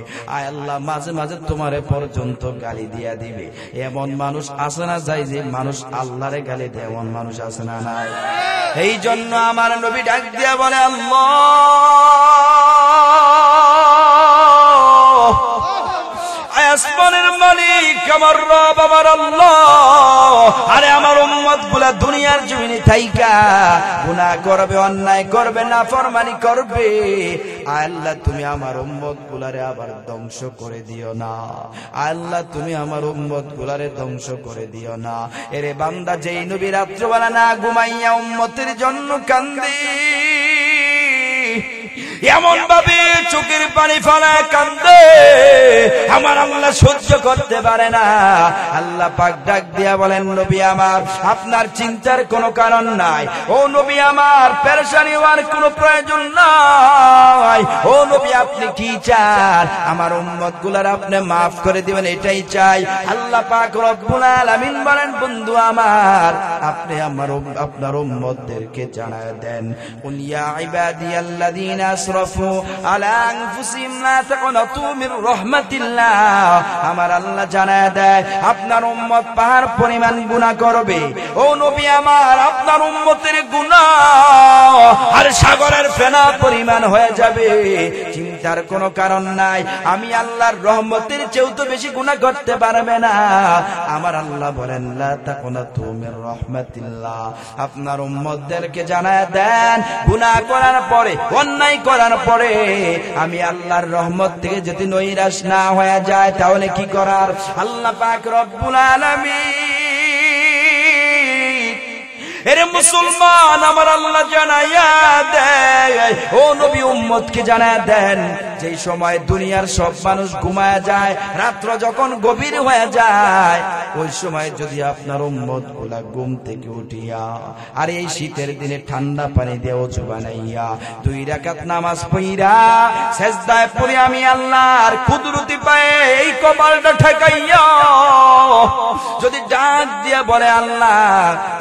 আল্লাহ, মাঝে মাঝে তোমারে পর্যন্ত গালি দিয়া দিবে। এমন মানুষ আছে না যাই যে মানুষ আল্লাহরে গালি দেয়? এমন মানুষ আছে না নাই? এই জন্য আমার নবী ডাক দিয়া বলে, আল্লাহ, আসমানের মালিক আমার রব, আমার আল্লাহ, আরে আমার উম্মত গুলা দুনিয়ার জমিনে থাইকা গুনাহ করবে, অন্যায় করবে, নাফরমানি করবে, আল্লাহ তুমি আমার উম্মত গুলারে আবার ধ্বংস করে দিও না। আল্লাহ তুমি আমার উম্মত গুলারে ধ্বংস করে দিও না। এরে বান্দা, যেই নবী রাত্রবেলা না ঘুমাইয়া উম্মতের জন্য কান্দে, এমন ভাবে চোখের পানি ফেলায় কান্দে, আমার আল্লাহ সহ্য করতে পারে না। আল্লাহ পাক ডাক দিয়া বলেন, নবী আমার, আপনার চিন্তার কোনো কারণ নাই। ও নবী আমার, পেরেশানি হওয়ার কোনো প্রয়োজন নাই। ও নবী, আপনি কি চান? আমার উম্মত গুলার আপনি মাফ করে দিবেন, এটাই চাই। আল্লাহ পাক রব্বুল আলামিন বলেন, বন্ধু আমার, আপনি আপনার উম্মতদেরকে জানায় দেন, কুল ইয়া ইবাদিয়াল্লাযীনা আসরাফু আলা আনফুসিহিম লা তাকনাতু মির রাহমাতিল্লাহ। আমার আল্লাহ জানায় দেয়, আপনার উম্মত পাহাড় পরিমাণ গুনাহ করবে। ও নবী আমার, আপনার উম্মতের গুনাহ আর সাগরের ফেনা পরিমাণ হয়ে যাবে, চিন্তার কোনো কারণ নাই। আমি আল্লাহর রহমতের চেয়েও তো বেশি গুনাহ করতে পারবে না। আমার আল্লাহ বলেন, লা তাকনাতু মির রাহমাতিল্লাহ। আপনার উম্মতদেরকে জানায় দেন, গুনাহ করার পরে, অন্যায় করার পরে আমি আল্লাহর রহমত থেকে যদি নৈরাশ না হয়ে যায়, তাহলে কি করার? আল্লাহ পাক রব্বুল আলামিন, এরে মুসলমান, আমার আল্লাহ জানাইয়া দেয়, ও নবী উম্মতকে জানায় দেন, যেই সময় দুনিয়ার সব মানুষ ঘুমায় যায়, রাত্র যখন গভীর হয়ে যায়, ওই সময় যদি আপনার উম্মত গুলা ঘুম থেকে উঠিয়া আর এই শীতের দিনে ঠান্ডা পানি দিয়ে ওযু বানাইয়া 2 রাকাত নামাজ পড়া সিজদায় পড়ে আমি আল্লাহর কুদরতি পায়ে এই কপালটা ঠেকাইয়া যদি ডাক দিয়ে বলে, আল্লাহ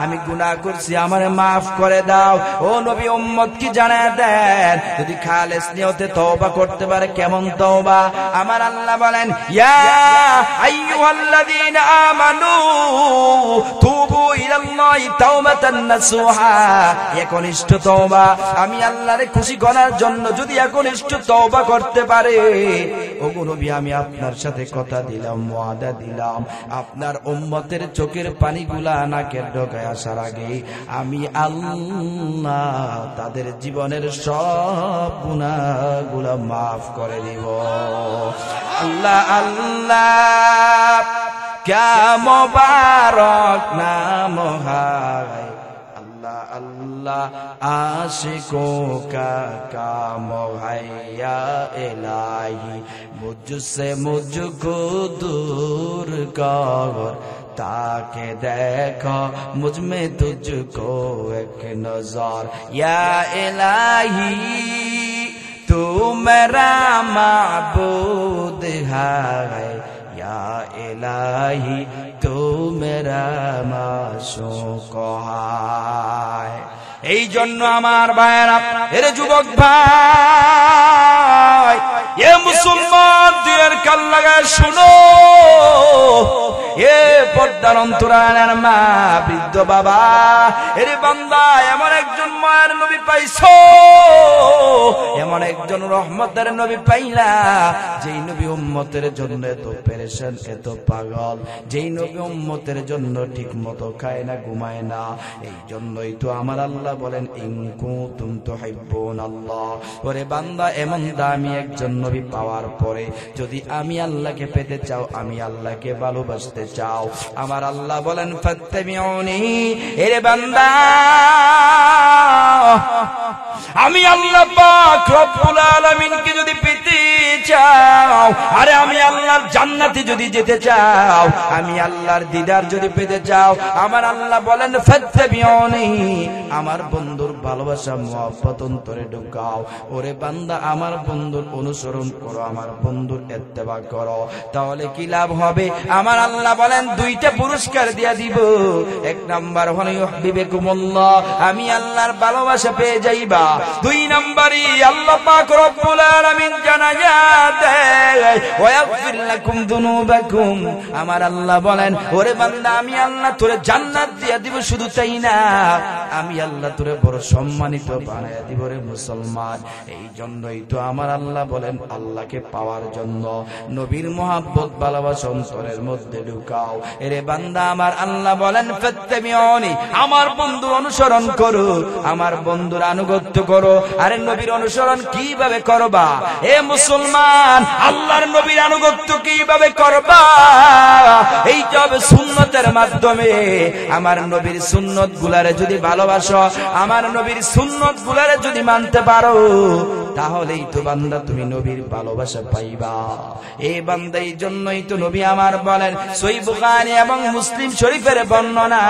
আমি গুনাহ করছি, আমারে মাফ করে দাও, ও নবী উম্মত কি জানায় দেন, যদি খালেস নিয়তে তওবা করতে পারে, কেমন তওবা? আমার আল্লাহ বলেন, ইয়া আইয়ুহাল্লাযীনা আমানু তুবু ইলাল্লাহি তাওবাতান নাসুহা। একনিষ্ঠ তওবা, আমি আল্লাহরে খুশি করার জন্য যদি একনিষ্ঠ তওবা করতে পারে, ওগো নবী আমি আপনার সাথে কথা দিলাম, ওয়াদা দিলাম, আপনার উম্মতের চোখের পানিগুলা নাকের ডগায় আসার আগে আমি আল্লাহ তাদের জীবনের সব গুনাহগুলা মাফ করে দিব। আল্লাহ আল্লাহ क्या मुबारक नाम है, अल्लाह अल्लाह आशिकों का काम है, या इलाही मुझसे मुझको दूर कर, ताके देखो मुझ में तुझको एक नजर, या इलाही तू मेरा माबूद है, या इलाही तू मेरा माशूक है। এই জন্য আমার ভাইরা, এর যুবক ভাই, এ মুসলমান, দিনের কাল লাগায় শুনো, এ পর্দার অন্তরালের মা, বৃদ্ধ বাবা, এর বান্দা, এমন একজন মায়ের নবী পাইছো, এমন একজন রহমতের নবী পাইলা, যেই নবী উম্মতের জন্য এত পেরেশান, এত পাগল, যেই নবী উম্মতের জন্য ঠিক মতো খায় না, ঘুমায় না। এই জন্যই তো আমার আল্লাহ বলেন, ইন কুনতুম তুহিব্বুনাল্লাহ। ওরে বান্দা, এমন দামি একজন নবী পাওয়ার পরে যদি আমি আল্লাহকে পেতে চাও, আমি আল্লাহকে ভালোবাসতে চাও, আমার আল্লাহ বলেন, ফাত্তাবিউনি। এরে বান্দা, আমি আল্লাহ পাক রব্বুল আলামিনকে যদি পেতে চাও, আরে আমি আল্লাহর জান্নাতে যদি যেতে চাও, আমি আল্লাহর দিদার যদি পেতে চাও, আমার আল্লাহ বলেন, ফাত্তাবিউনি। আমার বন্ধুর ভালোবাসা মুহাব্বত অন্তরে ঢুকাও। ওরে বান্দা, আমার বন্ধুর অনুসরণ করো, আমার বন্ধুর ইত্তেবা করো, তাহলে কি লাভ হবে? আমার আল্লাহ বলেন, 2টা পুরস্কার দিয়া দিব। 1 নাম্বার হলো ইউহিব্বুকুমুল্লাহ, আমি আল্লাহর ভালোবাসা পেয়ে যাইবা। 2 নাম্বারই আল্লাহ পাক রব্বুল আলামিন জানায়া দেয়, ওয়া ইয়াগফির লাকুম যুনুবাকুম। আমার আল্লাহ বলেন, ওরে বান্দা, আমি আল্লাহ তোরে জান্নাত দিয়া দিব। শুধু তাই না, আমি আল্লাহ তোরে বড় সম্মানিত বানায়া দিব রে মুসলমান। এই জন্যই তো আমার আল্লাহ বলেন, আল্লাহকে পাওয়ার জন্য নবীর মুহাব্বত ভালোবাসা অন্তরের মধ্যে ঢুকাও। এরে বান্দা, আমার আল্লাহ বলেন, ফাত্তাবিউনি, আমার বন্ধুর অনুসরণ করো, আমার বন্ধুর আনুগত্য করো। আরে নবীর অনুসরণ কিভাবে করবা? এ মুসলমান, আল্লাহর নবীর আনুগত্য কিভাবে করবা? এই হবে সুন্নতের মাধ্যমে। আমার নবীর সুন্নত গুলারে যদি ভালোবাসো, আমার নবীর সুন্নত গুলারে যদি মানতে পারো, তাহলেই তো বান্দা তুমি নবীর ভালোবাসা পাইবা। এই বান্দা এই জন্যই তো নবী আমার বলেন, সহিহ বুখারী এবং মুসলিম শরীফের বর্ণনা,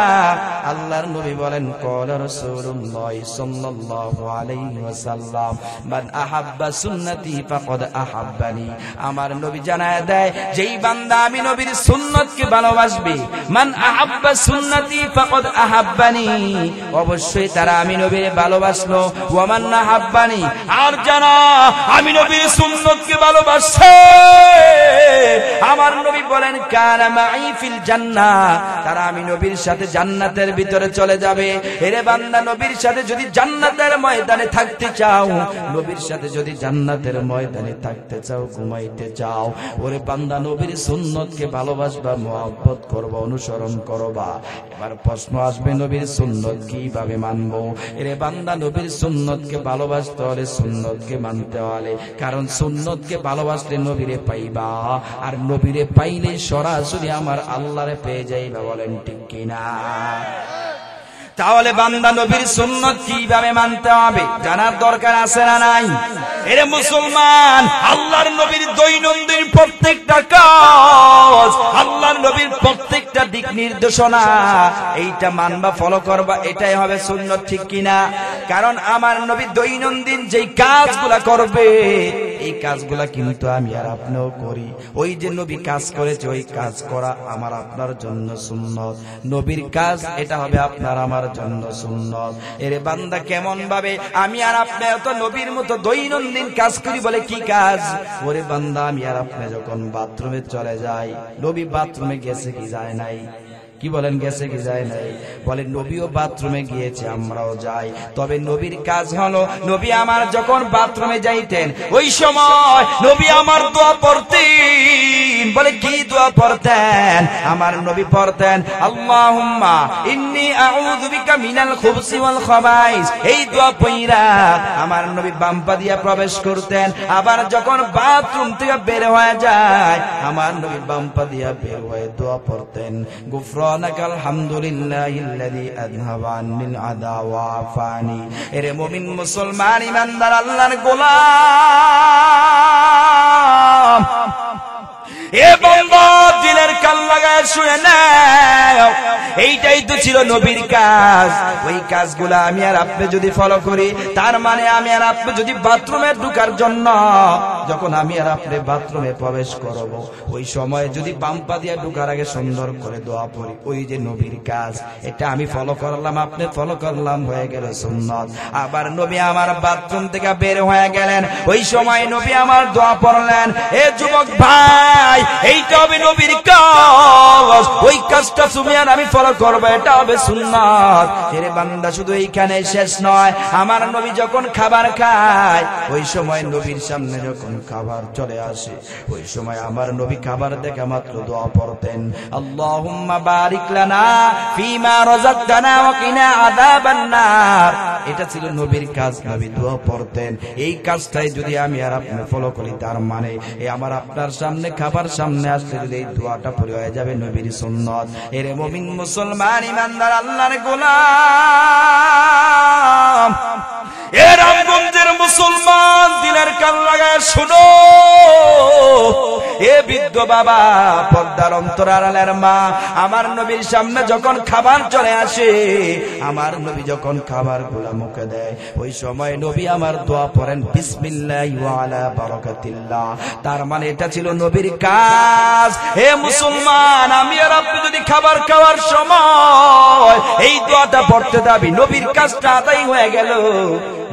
আল্লাহর নবী বলেন, ক্বালা রাসূলুল্লাহ সাল্লাল্লাহু আলাইহি ওয়াসাল্লাম, মান আহাব্বা সুন্নতি ফাকাদ আহাব্বানি। আমার নবী জানায় দেয়, যেই বান্দা আমি নবীর সুন্নতকে ভালোবাসবে, মান আহাব্বা সুন্নতি ফাকাদ আহাব্বানি, অবশ্যই তারা আমি নবীর ভালোবাসলো। ওয়া মান আহাব্বানি, আর যারা আমি নবীর সুন্নতকে ভালোবাসে, আমার নবী বলেন, কানা মাই ফিল জান্নাহ, তারা আমি নবীর সাথে জান্নাতের ভিতরে চলে যাবে। এরে বান্দা, নবীর সাথে যদি জান্নাতের ময়দানে থাকতে চাও, নবীর সাথে যদি জান্নাতের ময়দানে থাকতে চাও, ঘুমাইতে চাও, ওরে বান্দা নবীর সুন্নতকে ভালোবাসবা, মহব্বত করবা, অনুসরণ করবা। এবার প্রশ্ন আসবে, নবীর সুন্নত কিভাবে মানবো? এরে বান্দা, নবীর সুন্নতকে ভালোবাসতে হলে, সুন্নতকে মানতে হলে, কারণ সুন্নতকে ভালোবাসলে নবীরে পাইবা, আর নবীরে পাইলে সরাসরি আমার আল্লাহরে পেয়ে যাইবা। বলেন ঠিক কিনা? তাহলে বান্দা নবীর সুন্নত কিভাবে মানতে হবে জানার দরকার আছে না নাই? এরে মুসলমান, আল্লাহর নবীর দৈনন্দিন প্রত্যেকটা কাজ, আল্লাহর নবীর প্রত্যেকটা দিক নির্দেশনা, এইটা মানবা, ফলো করবা, এটাই হবে সুন্নত। ঠিক কিনা? কারণ আমার নবী দৈনন্দিন যেই কাজগুলা করবে, এই কাজগুলা কিন্তু আমি আর আপনিও করি। ওই যে নবী কাজ করেছে, ওই কাজ করা আমার আপনার জন্য সুন্নত। নবীর কাজ এটা হবে আপনার আমার জন্য সুন্নত। এরে বান্দা, কেমন ভাবে আমি আর আপনি এত নবীর মতো দৈনন্দিন কাজ করি? বলে কি কাজ? ওরে বান্দা, আমি আর আপনি যখন বাথরুমে চলে যাই, নবী বাথরুমে গেছে কি যায় নাই? কি বলেন, গেছে কি যায় নাই? বলে নবীও বাথরুমে গিয়েছে, আমরাও যাই। তবে নবীর কাজ হলো, নবী আমার যখন বাথরুমে যাইতেন, ওই সময় নবী আমার দোয়া পড়তেন। বলে কি দোয়া পড়তেন? আমার নবী পড়তেন, আল্লাহুম্মা ইন্নী আউযু বিকা মিনাল খুবসি ওয়াল খাবাইস। এই দোয়া পড়া আমার নবী বাম পা দিয়া প্রবেশ করতেন। আবার যখন বাথরুম থেকে বের হয়ে যায়, আমার নবী বাম পা দিয়া বের হয়ে দোয়া পড়তেন, গুফরানাকাল হামদুলিল্লাহিল্লাযী আযহাবা আন্নিল আদা ওয়া আফানি। এরে মুমিন মুসলমান ইমানদার আল্লাহর গোলাম, এ বান্দা দিলের কান লাগায় শুয়ে নাও। এইটাই তো ছিল নবীর কাজ। ওই কাজগুলো আমি আর আপনি যদি ফলো করি, তার মানে আমি আর আপনি যদি বাথরুমে ঢোকার জন্য, যখন আমি আর আপনি বাথরুমে প্রবেশ করব, ওই সময় যদি বাম পা দিয়ে ঢোকার আগে সুন্দর করে দোয়া পড়ি, ওই যে নবীর কাজ, এটা আমি ফলো করলাম, আপনি ফলো করলাম, হয়ে গেল সুন্নত। আবার নবী আমার বাথরুম থেকে বের হয়ে গেলেন, ওই সময় নবী আমার দোয়া পড়লেন। এ যুবক ভাই, এইটা হবে নবীর কাজ। ওই কাজটা তুমি আর আমি ফলো করবো, এটা হবে সুন্নাত। এরে বান্দা, শুধু এইখানে শেষ নয়, আমার নবী যখন খাবার খায়, ওই সময় নবীর সামনে যখন খাবার চলে আসে, ওই সময় আমার নবী খাবার দেখা মাত্র দোয়া পড়তেন, আল্লাহুম্মা বারিক লানা ফিমা রাযাকতানা ওয়া কিনা আযাবান নার। এটা ছিল নবীর কাজ, নবী দোয়া পড়তেন। এই কাজটাই যদি আমি আর আপনি ফলো করি, তার মানে এই আমার আপনার সামনে খাবার সামনে আসলে যদি এই দোয়াটা পড়ে হয়ে যাবে নবীর সুন্নত। এরে মুমিন মুসলমান ইমানদার আল্লাহর গোলাম, এ রামগঞ্জের মুসলমান, দিলের কান লাগায় শুনো। এ বৃদ্ধ বাবা, পর্দার অন্তরালের মা, আমার নবীর সামনে যখন খাবার চলে আসে, আমার নবী যখন খাবার গুলা মুখে দেয়, ওই সময় নবী আমার দোয়া পড়েন, বিসমিল্লাহি ওয়া আলা বারাকাতিল্লাহ। তার মানে এটা ছিল নবীর কাজ। হে মুসলমান, আমি আর আপনি যদি খাবার খাওয়ার সময় এই দোয়াটা পড়তে যাবি, নবীর কাজটা আদায় হয়ে গেল।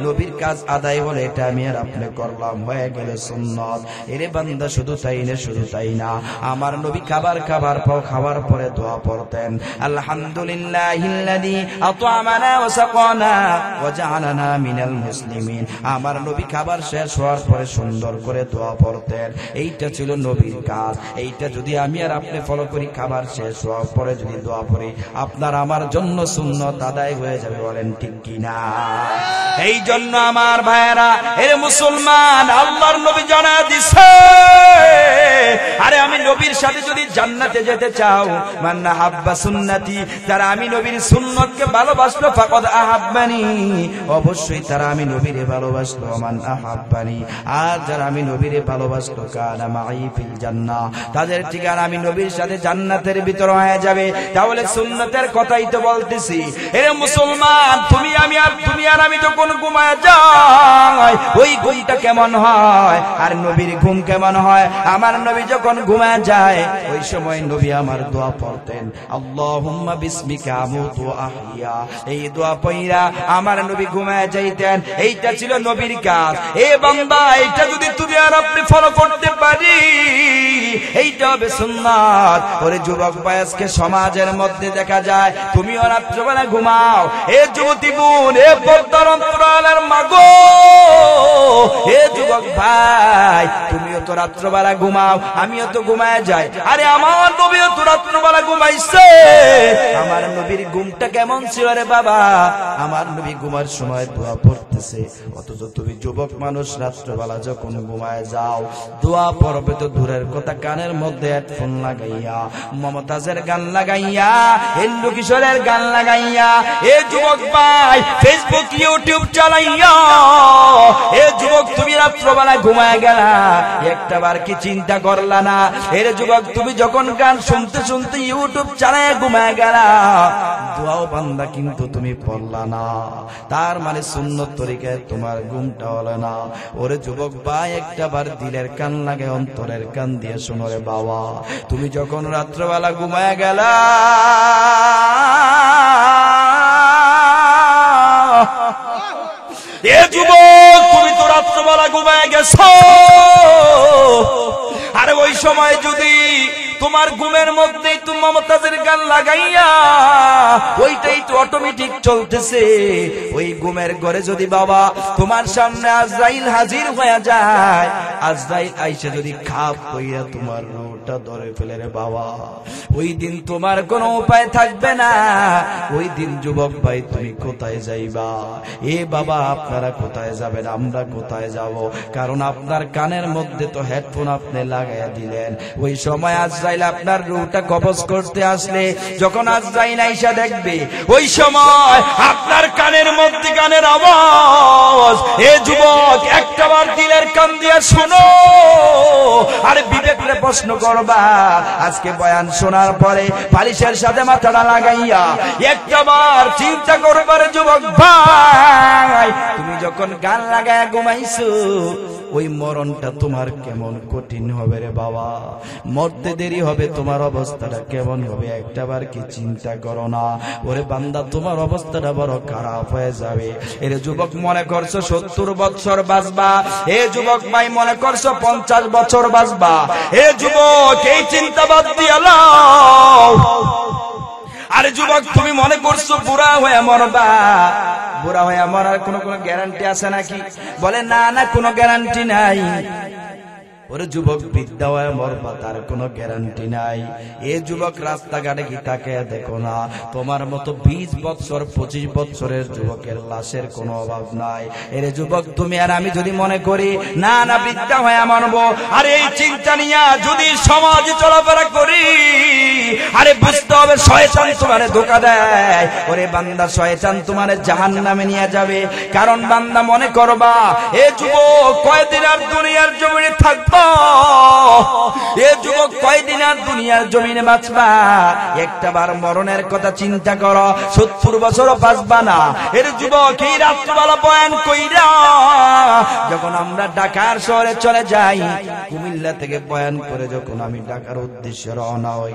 নবীর কাজ আদায় হলে এটা আমি আর আপনি করলাম, হয়ে গেল সুন্নত। এরে বান্দা, শুধু তাই না, শুধু তাই না, আমার নবী খাবার পরে দোয়া পড়তেন, আলহামদুলিল্লাহিল্লাযী আত'আমানা ওয়া সাকানা ওয়া জা'আলানা মিনাল মুসলিমিন। আমার নবী খাবার শেষ হওয়ার পরে সুন্দর করে দোয়া পড়তেন। এইটা ছিল নবীর কাজ। এইটা যদি আমি আর আপনি ফলো করি, খাবার শেষ হওয়ার পরে যদি দোয়া পড়ি, আপনার আমার জন্য সুন্নত আদায় হয়ে যাবে। বলেন ঠিক কিনা? এই জন্য আমার ভাইয়েরা, এর মুসলমান, আল্লাহর নবী জানায় দিছে, আরে আমি নবীর সাথে যদি জান্নাতে যেতে চাও, মান আহাব্বা সুন্নতি, যারা আমি নবীর সুন্নতকে ভালোবাসলো, ফাকাদ আহাব্বানি, অবশ্যই তারা আমি নবীরে ভালোবাসলো, মান আহাব্বানি, আর যারা আমি নবীরে ভালোবাসলো, কানা মাই ফিল জান্নাহ, তাদের ঠিকানা আমি নবীর সাথে জান্নাতের ভিতর হয়ে যাবে। তাহলে সুন্নতের কথাই তো বলতেছি। এ মুসলমান, তুমি আর আমি যখন ঘুমায় যাই, ওই ঘুমটা কেমন হয়, আর নবীর ঘুম কেমন হয়? আমার নবী যখন ঘুমায় যায়, ওই সময় নবী আমার দোয়া পড়তেন, আল্লাহুম্মা বিসমিকা আমুতু ওয়া আহইয়া, এই দোয়া পড়া আমার নবী ঘুমায় যাইতেন। এইটা ছিল নবীর কাজ। এ বান্দা, এইটা যদি তুমি আর আপনি ফলো করতে পারি, এইটা হবে সুন্নাত। ওরে যুবক বয়সকে সমাজের মধ্যে দেখা যায় তুমিও রাত্রবেলা ঘুমাও। এ যুবতী বোন, এ পর্দার অন্তরালের মাগো, এ যুবক ভাই, তুমিও তো রাত্রবেলা ঘুমাও, আমিও তো ঘুমায় যাই। আরে আমার নবীও তো রাত্রবেলা ঘুমাইছে। আমার নবীর ঘুমটা কেমন ছিল রে বাবা? আমার নবী ঘুমার সময় দোয়া পড়তেছে, অথচ তুমি যুবক মানুষ রাত্রবেলা যখন ঘুমায় যাও, দোয়া পড়বে তো দূরের কথা, কানের মধ্যে হেডফোন লাগাইয়া, মমতাজের গান লাগাইয়া, হিন্দু কিশোরের গান লাগাইয়া, এ যুবক ভাই ফেসবুক ইউটিউব চালাইয়া, এ যুবক তুমি রাত্রবেলা ঘুমায় গেলা, একটা বার কি চিন্তা করলা না? এর যুবক তুমি যখন গান শুনতে শুনতে ইউটিউব চালায় ঘুমায় গেলা, দোয়াও বান্দা কিন্তু তুমি পড়লা না, তার মানে সুন্নত তরিকায় তোমার ঘুমটা হলো না। ওরে যুবক ভাই, একটা বার দিলের কান লাগে, অন্তরের কান দিয়ে শোনো রে বাবা, তুমি যখন রাত্রবেলা ঘুমায় গেলা, এ যুবক তুমি তো রাত্রবেলা ঘুমায় গেছো, আরে ওই সময় যদি তোমার ঘুমের মধ্যেই তুমি মমতাজের গান লাগাইয়া, ওইটাই তো অটোমেটিক চলতেছে, ওই ঘুমের ঘরে যদি বাবা তোমার সামনে আজরাইল হাজির হয়ে যায়, আজরাইল আইসা যদি খাপ হইয়া তোমার রূহটা ধরে ফেলে রে বাবা, ওই দিন তোমার কোনো উপায় থাকবে না। ওই দিন যুবক ভাই তুমি কোথায় যাইবা? এ বাবা, আপনারা কোথায় যাবেন? আমরা কোথায় যাব? কারণ আপনার কানের মধ্যে তো হেডফোন আপনি লাগাইয়া দিলেন। ওই সময় আজরাইল আপনার রূহটা কবজ করতে আসলে, যখন আজরাইল আইসা দেখবে, ওই সময় আপনার কানের মধ্যে গানের আওয়াজ, এ যুবক একটাবার দিলের কান দিয়ে শোনো, আরে বিবেকরে প্রশ্ন করবা। আজকে বয়ান শোনার পরে বালিশের সাথে মাথাটা লাগাইয়া একটাবার চিন্তা করবার যুবক ভাই, তুমি যখন গান লাগায় ঘুমাইছো, ওই মরণটা তোমার কেমন কঠিন হবে রে বাবা, মরতে দেরি হবে, তোমার অবস্থাটা কেমন হবে একটাবার কি চিন্তা করো না? ওরে বান্দা, তোমার অবস্থাটা বড় খারাপ হয়ে যাবে। এর যুবক মনে করছো 70 বছর বাঁচবা, এ যুবক ভাই মনে করছো 50 বছর বাঁচবা, এ যুবক এই চিন্তা বাদ দিয়া লাও। আরে যুবক, তুমি মনে করছো বুড়া হয়ে মরবা, বুড়া হয়ে মরার কোনো গ্যারান্টি আছে নাকি? বলে না, কোনো গ্যারান্টি নাই। ওরে যুবক, বিদ্যা হয়ে মরবা, তার কোনো গ্যারান্টি নাই। এ যুবক, রাস্তাঘাটে কি তাকে দেখো না? তোমার মতো 20 বছর 25 বছরের যুবকের লাশের কোনো অভাব নাই। এর যুবক, তুমি আর আমি যদি মনে করি না বিদ্যা হয়ে মরবো, আর এই চিন্তা নিয়ে যদি সমাজে চলাফেরা করি, আরে বুঝতে হবে শয়তান তোমারে ধোঁকা দেয়। ওরে বান্দা, শয়তান তোমারে জাহান্নামে নিয়ে যাবে। কারণ বান্দা মনে করবা, এ যুবক কয়দিন আর দুনিয়ার জমিনে থাকবা, এ যুবক কয়দিন আর দুনিয়ার জমিনে বাঁচবা? একটাবার মরণের কথা চিন্তা করো, 70 বছরও বাঁচবা না। এর যুবক, এই রাত্রিবেলা বয়ান কইরা যখন আমরা ঢাকার শহরে চলে যাই, কুমিল্লা থেকে বয়ান করে যখন আমি ঢাকার উদ্দেশ্যে রওনা হই,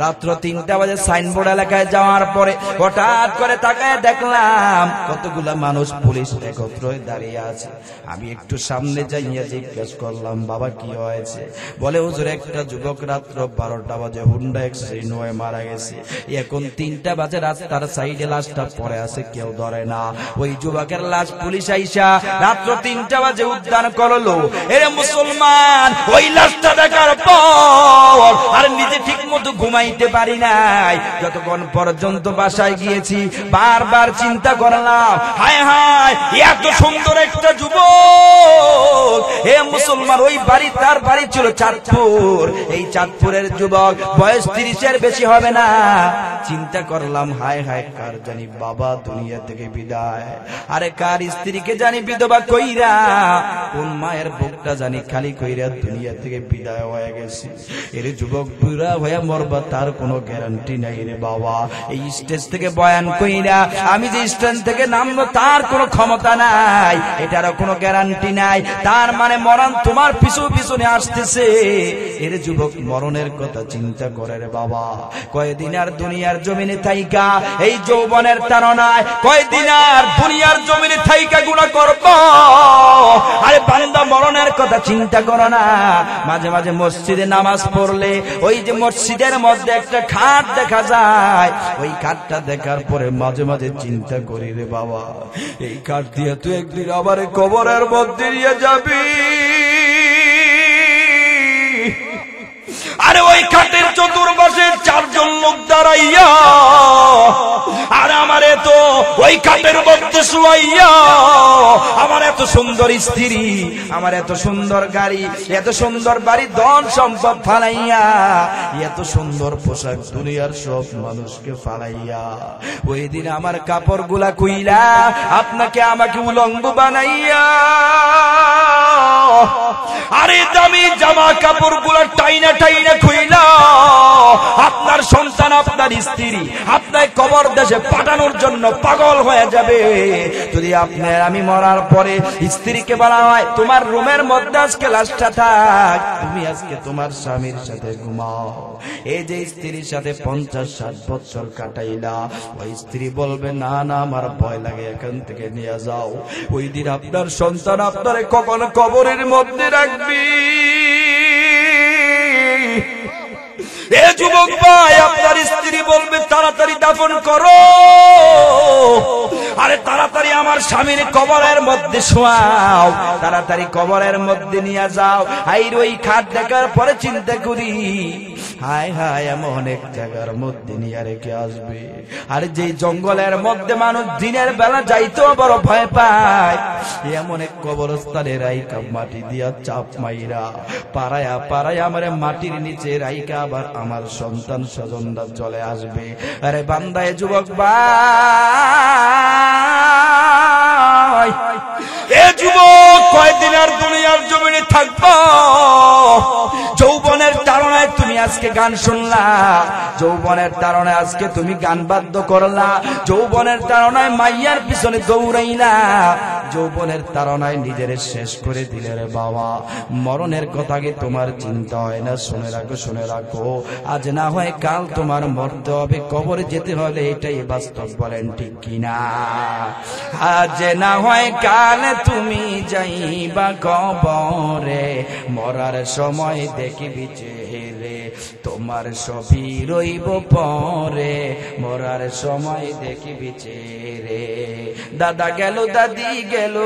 রাত্র 3টা বাজে সাইনবোর্ড এলাকায় যাওয়ার পরে হঠাৎ করে তাকায় দেখলাম কতগুলা মানুষ পুলিশ একত্র হয়ে দাঁড়িয়ে আছে। আমি একটু সামনে যাইয়া জিজ্ঞেস করলাম, বাবা কি কি হয়েছে? বলে হুজুর একটা যুবক রাত্র 12টা বাজে হুন্ডা অ্যাক্সিডেন্ট হয়ে মারা গেছে, এখন 3টা বাজে রাস্তার সাইডে লাশটা পড়ে আছে, কেউ ধরে না। ওই যুবকের লাশ পুলিশ আইসা রাত্র 3টা বাজে উদ্ধার করলো। এরে মুসলমান, ওই লাশটা দেখার পর আর নিজে ঠিক মতো ঘুমাইতে পারি নাই। যতক্ষণ পর্যন্ত বাসায় গিয়েছি বারবার চিন্তা করলাম, হায় হায় এত সুন্দর একটা যুবক। হে মুসলমান, ওই বাড়ি তার বাড়ি ছিল চাঁদপুর। এই চাঁদপুরের যুবক বয়স 30-এর বেশি হবে না। চিন্তা করলাম, হায় হায় কার জানি বাবা দুনিয়া থেকে বিদায়, আরে কার স্ত্রীকে জানি বিধবা কইরা, কোন মায়ের বুকটা জানি খালি কইরা দুনিয়া থেকে বিদায় হয়ে গেছে। এর যুবক বুড়া হয়ে মরবা তার কোনো গ্যারান্টি নাই রে বাবা। এই স্টেজ থেকে বয়ান কইরা আমি যে স্টেজ থেকে নামবো তার কোনো ক্ষমতা নাই, এটারও কোনো গ্যারান্টি নাই। তার মানে মরণ তোমার পিছু পিছনে আসতেছে। এর যুবক মরণের কথা চিন্তা করে রে বাবা। কয়দিন আর দুনিয়ার জমিনে থাইকা এই যৌবনের তাড়নায়, কয়দিন আর দুনিয়ার জমিনে থাইকা গুনাহ করব? আরে বান্দা মরণের কথা চিন্তা করো না। মাঝে মাঝে মসজিদে নামাজ পড়লে ওই যে মসজিদের মধ্যে একটা খাট দেখা যায়, ওই খাটটা দেখার পরে মাঝে মাঝে চিন্তা করি রে বাবা, এই খাট দিয়ে তুই একদিন আবার কবরের মধ্যে নিয়ে যাবি। আরে ওই খাটের চতুর্পাশে 4 জন লোক দাঁড়াইয়া, আর আমারে তো ওই খাটের মধ্যে শুয়াইয়া, আমার এত সুন্দর স্ত্রী, আমার এত সুন্দর গাড়ি, এত সুন্দর বাড়ি, ধন সম্পদ ফালাইয়া, এত সুন্দর পোশাক দুনিয়ার সব মানুষকে ফালাইয়া, ওই দিন আমার কাপড় গুলা খুইলা আপনাকে আমাকে উলঙ্গ বানাইয়া, আরে দামি জামা কাপড় গুলা টাইনা টাইনা খুইলা আপনার সন্তান, আপনার স্ত্রী আপনার কবর দেশে পাঠানোর জন্য পাগল হয়ে যাবে। যদি আপনার আমি মরার পরে স্ত্রীকে বলা হয় তোমার রুমের মধ্যে আজকে লাশটা থাক, তুমি আজকে তোমার স্বামীর সাথে ঘুমাও, এই যে স্ত্রীর সাথে 50-60 বছর কাটাইলা, ওই স্ত্রী বলবে না না আমার ভয় লাগে, এখান থেকে নিয়ে যাও। ওই দিন আপনার সন্তান আপনারে কখন কবরের মধ্যে রাখবি? এ যুবক ভাই, আপনার স্ত্রী বলবে তাড়াতাড়ি দাফন করো, আরে তাড়াতাড়ি আমার স্বামীর কবরের মধ্যে শোয়াও, তাড়াতাড়ি কবরের মধ্যে নিয়ে যাও। আইর ওই খাট দেখার পরে চিন্তা করি, হায় হায় এমন এক জায়গার মধ্যে নিয়ে রেখে আসবে। আর যে জঙ্গলের মধ্যে মানুষ দিনের বেলা যাইতো বড় ভয় পায়, এমন এক কবরস্থানে রাইকা মাটি দিয়া চাপ মাইরা পাড়ায়া পাড়ায়া আমার মাটির নিচে রাইকা আবার আমার সন্তান স্বজনরা চলে আসবে। আরে বান্দায় যুবক ভাই, এ যুবক কয়দিন আর দুনিয়ার জমিনে থাকবো? যৌবনের তাড়নায় তুমি আজকে গান শুনলা, যৌবনের তাড়নায় আজকে তুমি গান বাদ্য করলা, যৌবনের তাড়নায় মাইয়ার পিছনে দৌড়াইলা, যৌবনের তাড়নায় নিজের শেষ করে দিলে রে বাবা। মরণের কথা কি তোমার চিন্তা হয় না? শুনে রাখো, শুনে রাখো, আজ না হয় কাল তোমার মরতে হবে, কবরে যেতে হলে এটাই বাস্তব, বলেন ঠিক কিনা? আজ না হয় কাল তুমি যাইবা কবরে, মরার সময় দেখিবি চেহারে তোমার সবই রইব পরে, মরার সময় দেখিবি চেহারে। দাদা গেল, দাদি গেল,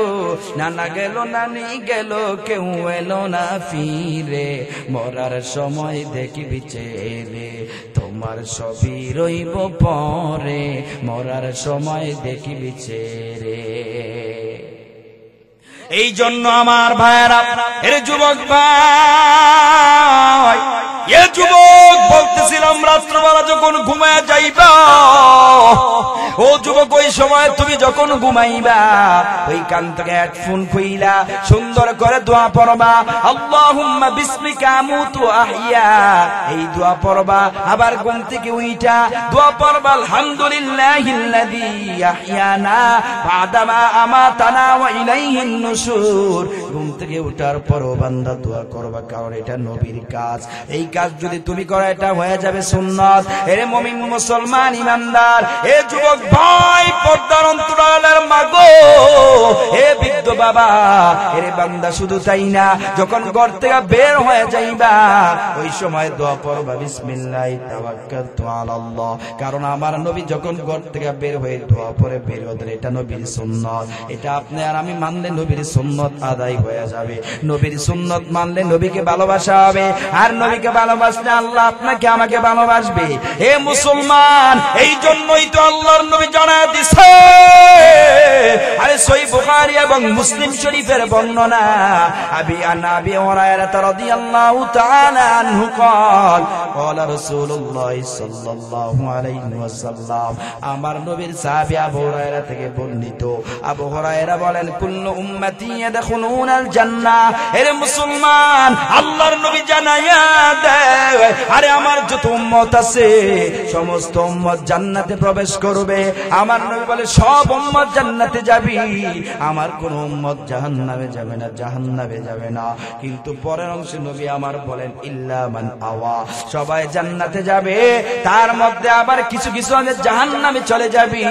নানা গেল, নানি গেল, কেউ এলো না ফিরে, মরার সময় দেখিবি চেহারে তোমার সবই রইব পরে, মরার সময় দেখিবি চেহারে। এই জন্য আমার ভাইয়েরা, এর যুবক ভাই, এ যুবক বলতেছিলাম রাত্রবেলা যখন ঘুমায় যাইবা, ও যুবক ওই সময় তুমি যখন ঘুমাইবা ওই কান থেকে হেডফোন খুইলা সুন্দর করে দোয়া পড়বা, আল্লাহুম্মা বিসমিকা আমুতু আহইয়া, এই দোয়া পড়বা। আবার ঘুম থেকে উইঠা দোয়া পড়বা, আলহামদুলিল্লাহিল্লাযী আহইয়ানা বাদামা আমাতানা ওয়া ইলাইহিন নুশুর। ঘুম থেকে উঠার পরও বান্দা দোয়া করবা, কারণ এটা নবীর কাজ। এই কাজ যদি তুমি করো এটা হয়ে যাবে সুন্নাত। এরে মুমিন মুসলমান ইমানদার, এ যুবক ভাই পর্দার অন্তরালের মাগো, হে বৃদ্ধ বাবা, এরে বান্দা শুধু তাই না, যখন ঘর থেকে বের হয়ে যাইবা ওই সময় দোয়া পড়বা বিসমিল্লাহি তাওয়াক্কালতু আলাল্লাহ। কারণ আমার নবী যখন ঘর থেকে বের হয়ে দোয়া পড়ে বের হতেন, এটা নবীর সুন্নাত। এটা আপনি আর আমি মানলে নবীর সুন্নাত আদায় হয়ে যাবে। নবীর সুন্নাত মানলে নবীকে ভালোবাসা হবে, আর নবীকে ভালোবাসলে আল্লাহ আপনাকে আমাকে ভালোবাসবে। হে মুসলমান, এই জন্যই তো আল্লাহর নবী জানায় দিছে, আরে সহিহ বুখারী এবং মুসলিম শরীফের বর্ণনা, আবি হুরায়রা রাদিয়াল্লাহু তাআলা আনহু قال قال رسول الله صلى الله عليه وسلم, আমার নবীর সাহাবী আবু হুরায়রা থেকে বর্ণিত। আবু হুরায়রা বলেন, কুল্লু উম্মতি ইয়াদখুলুনাল জান্নাহ। এর মুসলমান, আল্লাহর নবী জানায়া দেয়, আরে আমার যত উম্মত আছে সমস্ত উম্মত জান্নাতে প্রবেশ করবে। আমার নবী বলে সব উম্মত জান্নাতে যাবে, আমার কোন উম্মত জাহান্নামে যাবে না, জাহান্নামে যাবে না। কিন্তু পরের অংশে নবী আমার বলেন, ইল্লা মান আওয়া, সবাই জান্নাতে যাবে, তার মধ্যে আবার কিছু কিছু আগে জাহান্নামে চলে যাবে।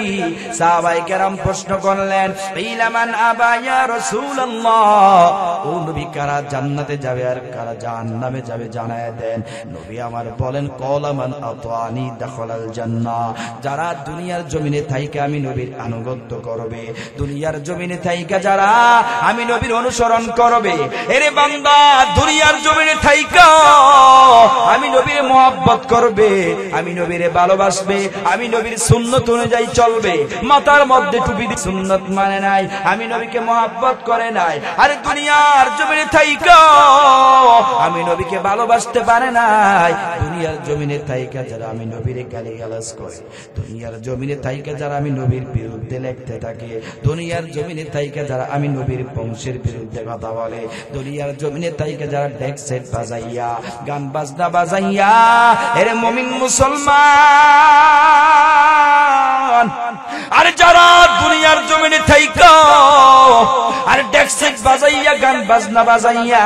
সাহাবায়ে কেরাম প্রশ্ন করলেন, ইলা মান আবা ইয়া রাসূলুল্লাহ, ও নবী কারা জান্নাতে যাবে আর কারা জাহান্নামে যাবে জানায় দেন। নবী আমার বলেন, ক্বালা মান আতানি দাখালাল জান্নাহ, যারা দুনিয়ার জমিনে থাইকা আমি নবীর আনুগত্য করবে, দুনিয়ার জমিনে থাইকা যারা আমি নবীর অনুসরণ করবে। এরে বান্দা, দুনিয়ার জমিনে থাইকা আমি নবীর মহব্বত করবে, আমি নবীরে ভালোবাসবে, আমি নবীর সুন্নত অনুযায়ী চলবে, মাথার মধ্যে টুপি দিয়ে সুন্নত মানে নাই, আমি নবীকে মহব্বত করে নাই। আরে দুনিয়ার জমিনে থাইকা আমি নবীকে ভালোবাসতে পারে নাই, দুনিয়ার জমিনে থাইকা যারা আমি নবীরে গালিগালাজ করে, দুনিয়ার জমিনে থাইকা যারা আমি নবীর বিরুদ্ধে লিখতে থাকে, দুনিয়ার জমিনে থাইকা যারা আমি নবীর বংশের বিরুদ্ধে কথা বলে, দুনিয়ার জমিনে থাইকা যারা ডেক সেট বাজাইয়া গান বাজনা বাজাইয়া, এর মুমিন মুসলমান, আর যারা দুনিয়ার জমিনে থাইকা আর ডেক সেট বাজাইয়া গান বাজনা বাজাইয়া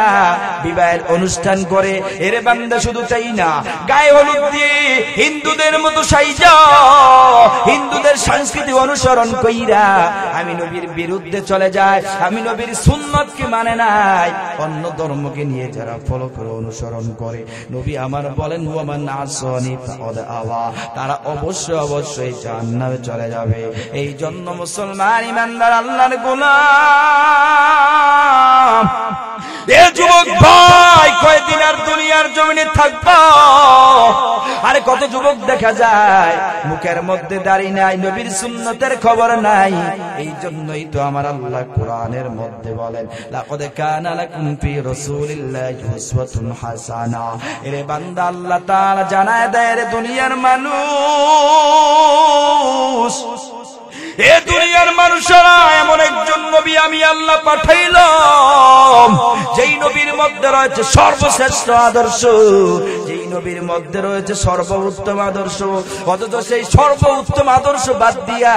বিবাহের অনুষ্ঠান করে, এর বান্দা শুধু তাই না, গায়ে হলুদ দিয়ে হিন্দুদের মতো সাইজা হিন্দুদের সংস্কৃতি অনুসরণ কইরা আমি নবীর বিরুদ্ধে চলে যায়, আমি নবীর সুন্নতকে মানে নাই, অন্য ধর্মকে নিয়ে যারা ফলো করে অনুসরণ করে, নবী আমার বলেন, ওয়ামান আসানি ফাকাদ আওয়া, তারা অবশ্যই অবশ্যই জাহান্নামে চলে যাবে। এই জন্য মুসলমান ইমানদার আল্লাহর গোলাম, এ যুবক ভাই, কয়দিন আর দুনিয়ার জমিনে থাকবা? আরে কত যুবক দেখা যায় মুখের মধ্যে দাড়ি নাই, নবীর সুন্নতের খবর নাই। এই জন্যই তো আমার আল্লাহ কোরআনের মধ্যে বলেন, লাকাদ কানা লাকুম ফি রাসূলিল্লাহি উসওয়াতুন হাসানা। এরে বান্দা, আল্লাহ তাআলা জানায় দেয়, রে দুনিয়ার মানুষ, এ দুনিয়ার মানুষেরা, এমন একজন নবী আমি আল্লাহ পাঠাইলাম, যেই নবীর মধ্যে রয়েছে সর্বশ্রেষ্ঠ আদর্শ, যেই নবীর মধ্যে রয়েছে সর্বোত্তম আদর্শ, অথচ সেই সর্বোত্তম আদর্শ বাদ দিয়া,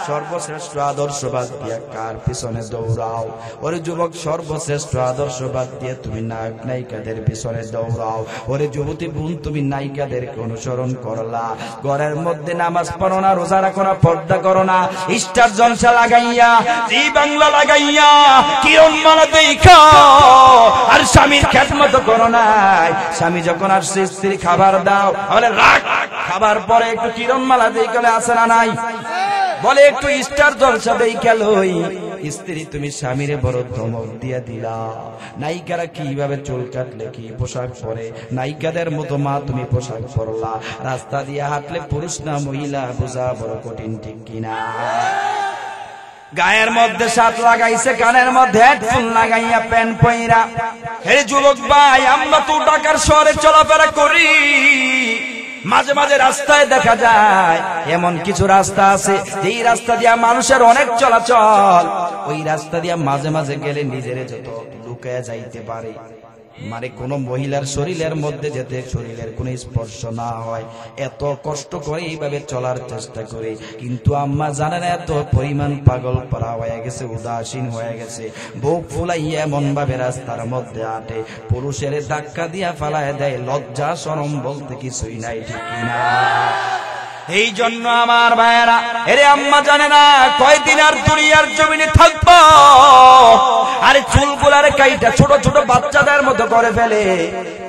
সর্বশ্রেষ্ঠ আদর্শ বাদ দিয়া কার পিছনে দৌড়াও? ওরে যুবক, সর্বশ্রেষ্ঠ আদর্শ বাদ দিয়ে তুমি নায়ক নায়িকাদের পিছনে দৌড়াও। ওরে যুবতী বোন, তুমি নায়িকাদেরকে অনুসরণ করলা, ঘরের মধ্যে নামাজ পড়ো না, রোজা রাখো না, পর্দা করো না, স্টার জলসা লাগাইয়া, জি বাংলা লাগাইয়া, কিরণ মালা দেখা আর স্বামীর খেদমত করো নাই। স্বামী যখন আসছে, স্ত্রী খাবার দাও, বলে রাখ, খাবার পরে একটু কিরণ মালা দেই, গেলে আসে না নাই, বলে একটু স্টার জলসা দেই গেলই। স্ত্রী তুমি স্বামীরে বড় ধমক দিয়া দিলা। নায়িকারা কিভাবে চুল কাটলে, কি পোশাক পরে, নায়িকাদের মতো মা তুমি পোশাক পরলা, রাস্তা দিয়ে হাঁটলে পুরুষ না মহিলা বোঝা বড় কঠিন, ঠিক কিনা? গায়ের মধ্যে সাত লাগাইছে, কানের মধ্যে হেডফোন লাগাইয়া প্যান্ট পইরা। হে যুবক ভাই, আমরা তো ঢাকার শহরে চলাফেরা করি, মাঝে মাঝে রাস্তায় দেখা যায় এমন কিছু রাস্তা আছে যেই রাস্তা দিয়া মানুষের অনেক চলাচল, ওই রাস্তা দিয়া মাঝে মাঝে গেলে নিজেরে যত লুকায়া যাইতে পারে, মানে কোন মহিলার শরীরের মধ্যে যাতে শরীরের কোন স্পর্শ না হয়, এত কষ্ট করে এইভাবে চলার চেষ্টা করে। কিন্তু আম্মা জানেন, এত পরিমাণ পাগল পারা হয়ে গেছে, উদাসীন হয়ে গেছে, বুক ফুলাইয়া এমন ভাবে রাস্তার মধ্যে হাঁটে, পুরুষের ধাক্কা দিয়া ফালায় দেয়, লজ্জা শরম বলতে কিছুই নাই, ঠিক কিনা? এই জন্য আমার ভাইয়েরা, এরে আম্মা জানে না কয়দিন আর দুনিয়ার জমিনে থাকবো। আরে চুলগুলারে কাইটা ছোট ছোট বাচ্চাদের মতো করে ফেলে,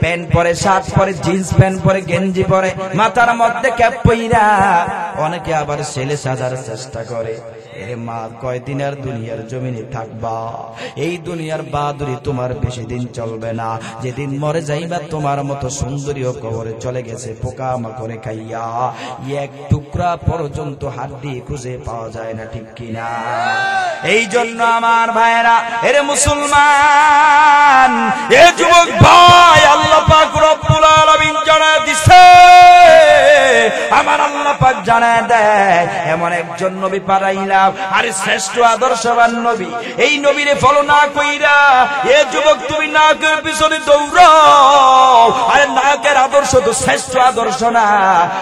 প্যান্ট পরে, শার্ট পরে, জিন্স প্যান্ট পরে, গেঞ্জি পরে, মাথার মধ্যে ক্যাপ পইরা অনেকে আবার ছেলে সাজার চেষ্টা করে। এরে মা, কয়দিন আর দুনিয়ার জমিনে থাকবা? এই দুনিয়ার বাহাদুরি তোমার বেশি দিন চলবে না। যেদিন মরে যাইবা তোমার মতো সুন্দরীও কবরে চলে গেছে পোকা মাকড়ে খাইয়া। এক টুকরা পর্যন্ত হাড্ডি খুঁজে পাওয়া যায় না, ঠিক কিনা? এই জন্য আমার ভাইয়েরা, এরে মুসলমান, এ যুবক ভাই, আল্লাহ পাক রব্বুল আলামিন জানায় দিছে, আমার আল্লাহ পাক জানায় দেয়, এমন একজন নবী পাঠাইলাম, আরে শ্রেষ্ঠ আদর্শবান নবী। এই নবীরে ফলো না কইরা এ যুবক তুমি নাকের পিছনে দৌড়াও। আরে নাকের আদর্শ তো শ্রেষ্ঠ আদর্শ না,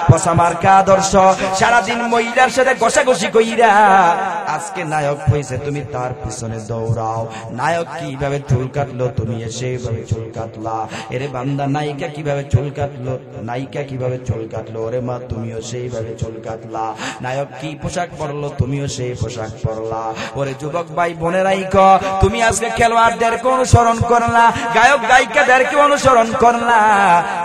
পসামার্কা আদর্শ। সারাদিন মহিলার সাথে ঘষাঘষি কইরা আজকে নায়ক হইছে, তুমি তার পিছনে দৌড়াও। নায়ক কিভাবে চুল কাটলো, তুমি সেইভাবে চুল কাটলা। এরে বান্দা, নায়িকা কিভাবে চুল কাটলো, নায়িকা কিভাবে চুল কাটলো, ওরে মা তুমিও সেইভাবে চুল কাটলা। নায়ক কি পোশাক পরলো, তুমিও সেই পোশাক পরলা। ওরে যুবক ভাই বোনেরাই, তুমি আজকে খেলোয়াড়দেরকে অনুসরণ করলা, গায়ক গায়িকাদেরকে অনুসরণ করলা।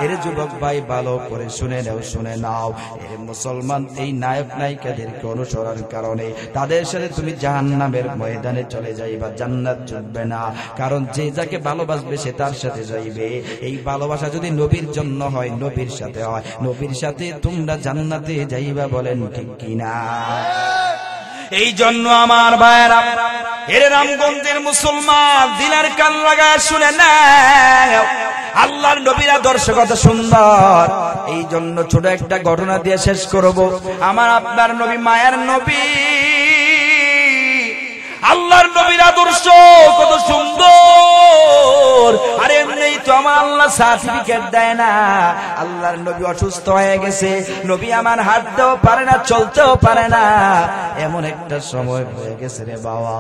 এর যুবক ভাই ভালো করে শুনে নাও, শুনে নাও, এর মুসলমান, এই নায়ক নায়িকাদেরকে অনুসরণ কারণে তাদের সাথে তুমি জাহান্নামের ময়দানে চলে যাইবা, জান্নাত জুটবে না। কারণ যে যাকে ভালোবাসবে সে তার সাথে যাইবে। এই ভালোবাসা যদি নবীর জন্য হয়, নবীর সাথে হয়, নবীর সাথে তোমরা জান্নাতে যাইবা, বলেন ঠিক কিনা? এই জন্য আমার ভাইয়েরা, এর রামগঞ্জের মুসলমান, দিনের কান লাগায় শুনে না, আল্লাহর নবীর আদর্শ কত সুন্দর। এই জন্য ছোট একটা ঘটনা দিয়ে শেষ করব। আমার আপনার নবী মায়ের নবী, আল্লাহর নবীর আদর্শ কত সুন্দর। আরে এমনি তো আমার আল্লাহ সার্টিফিকেট দেয় না। আল্লাহর নবী অসুস্থ হয়ে গেছে, নবী আমার হাঁটতেও পারে না, চলতেও পারে না, এমন একটা সময় হয়ে গেছে রে বাবা।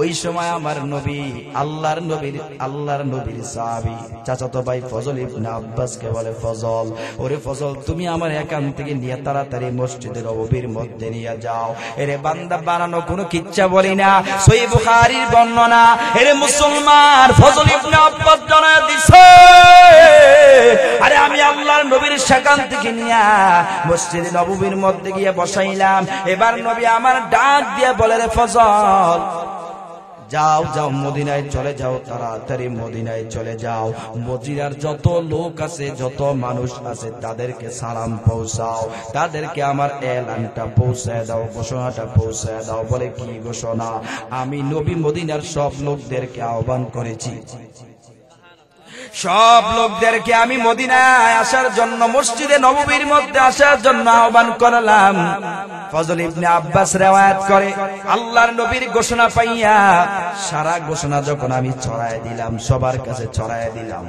ওই সময় আমার নবী, আল্লাহর নবীর সাহাবী চাচাতো ভাই ফজল ইবনে আব্বাসকে বলে, ফজল, ওরে ফজল, তুমি আমার এখান থেকে নিয়ে তাড়াতাড়ি মসজিদের নববীর মধ্যে নিয়ে যাও। এরে বান্দা বানানো কোনো কিচ্ছা বলি না, সহিহ বুখারীর বর্ণনা। এরে মুসলমান, ফজল ইবনে আব্বাস জানায় দিছে, আরে আমি আল্লাহর নবীর সেখান থেকে নিয়ে মসজিদে নববীর মধ্যে গিয়ে বসাইলাম। এবার নবী আমার ডাক দিয়ে বলে, রে ফজল, যাও যাও, মদিনায় চলে যাও, তাড়াতাড়ি মদিনায় চলে যাও। মদিনার যত লোক আছে, যত মানুষ আছে, তাদেরকে সালাম পৌঁছাও, তাদেরকে আমার এলানটা পৌঁছায় দাও, ঘোষণাটা পৌঁছায় দাও। বলে, কি ঘোষণা? আমি নবী মদিনার সব লোকদেরকে আহ্বান করেছি, সব লোকদেরকে আমি মদিনায় আসার জন্য, মসজিদে নববীর মধ্যে আসার জন্য আহ্বান করলাম। ফজল ইবনে আব্বাস রিওয়ায়াত করে, আল্লাহর নবীর ঘোষণা পাইয়া সারা ঘোষণা যখন আমি ছড়ায় দিলাম, সবার কাছে ছড়ায় দিলাম,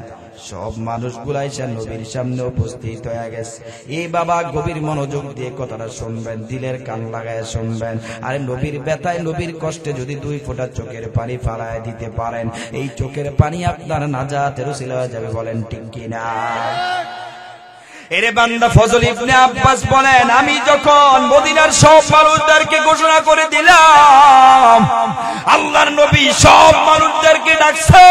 সব মানুষগুলা এসে নবীর সামনে উপস্থিত হয়ে গেছে। এই বাবা গভীর মনোযোগ দিয়ে কথাটা শুনবেন, দিলের কান লাগায় শুনবেন। আরে নবীর ব্যথায়, নবীর কষ্টে যদি 2 ফোঁটা চোখের পানি ফালায় দিতে পারেন, এই চোখের পানি আপনার নাজাতের উসিলা হয়ে যাবে, বলেন ঠিক কিনা? এরে বান্দা, ফজল ইবনে আব্বাস বলেন, আমি যখন মদিনার সব মানুষদেরকে ঘোষণা করে দিলাম, আল্লাহর নবী সব মানুষদেরকে ডাকছে,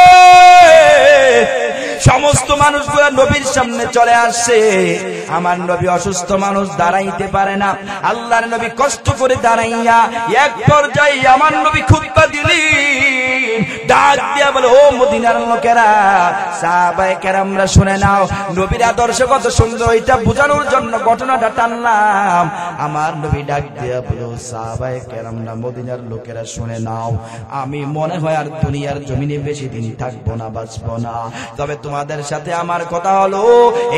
সমস্ত মানুষগুলা নবীর সামনে চলে আসছে। আমার নবী অসুস্থ মানুষ, দাঁড়াইতে পারে না। আল্লাহর নবী কষ্ট করে দাঁড়াইয়া এক পর্যায়ে আমার নবী খুতবা দিলেন, ডাক দিয়া বলে, ও মদিনার লোকেরা, সাহাবায়ে কেরামরা শুনে নাও, নবীর আদর্শ কত সুন্দর, এটা বোঝানোর জন্য ঘটনাটা টানলাম। আমার নবী ডাক দিয়া বলে, সাহাবায়ে কেরামরা, মদিনার লোকেরা শুনে নাও, আমি মনে হয় আর দুনিয়ার জমিনে বেশি দিন থাকবো না, বাঁচবো না। তবে তোমাদের সাথে আমার কথা হলো,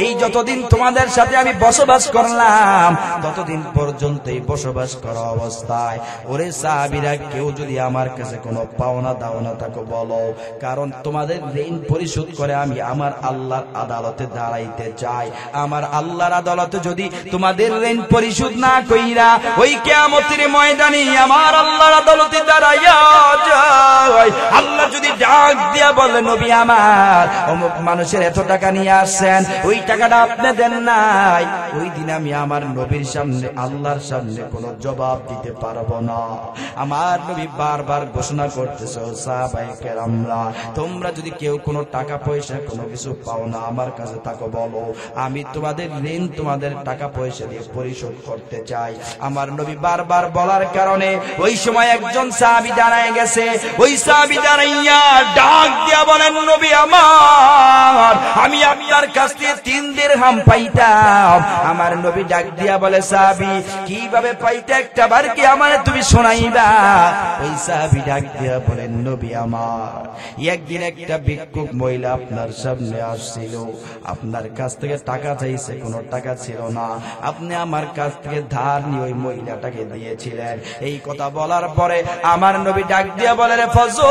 এই যতদিন তোমাদের সাথে আমি বসবাস করলাম, ততদিন পর্যন্ত এই বসবাস করা অবস্থায় ওরে সাহাবীরা কেউ যদি আমার কাছে কোনো পাওনা দাওনা থাকো, তাকে বলো, কারণ তোমাদের ঋণ পরিশোধ করে আমি আমার আল্লাহর আদালতে দাঁড়াইতে চাই। আমার আল্লাহর আদালতে যদি তোমাদের ঋণ পরিশোধ না কইরা ওই কিয়ামতের ময়দানে আমার আল্লাহর আদালতে দাঁড়াইয়া যায়, আল্লাহ যদি ডাক দিয়া বলে নবী আমার অমুক মানুষের এত টাকা নিয়ে আসছেন, ওই টাকাটা আপনি দেন নাই, ওই দিন আমি আমার নবীর সামনে আল্লাহর সামনে কোনো জবাব দিতে পারবো না। আমার নবী বারবার ঘোষণা করতেছে, সাহাবায়ে কেরামরা তোমরা যদি কেউ কোনো টাকা পয়সা কোনো কিছু পাও না আমার কাছে তাকে বলো, আমি তোমাদের ঋণ তোমাদের টাকা পয়সা দিয়ে পরিশোধ করতে চাই। আমার নবী বারবার বলার কারণে ওই সময় একজন সাহাবী দাঁড়ায় গেছে। ওই সাহাবী দাঁড়াইয়া ডাক দিয়া বলেন, নবী আমার আমি আপনার কাছ থেকে 3 দিরহাম পাইতাম। আমার নবী ডাক দিয়া বলে, সাহাবী কিভাবে পাইতে একটাবার কি আমারে তুমি শোনাইবা? ওই সাহাবী ডাক দিয়া বলেন, নবী আমার একদিন একটা ভিক্ষুক মহিলা আপনার সামনে আসছিল, আপনার কাছ থেকে টাকা চাইছে, কোনো টাকা ছিল না, আপনি আমার কাছ থেকে ধার নিয়ে ওই মহিলাটাকে দিয়েছিলেন। এই কথা বলার পরে আমার নবী ডাক দিয়া বলে, রে ফজল,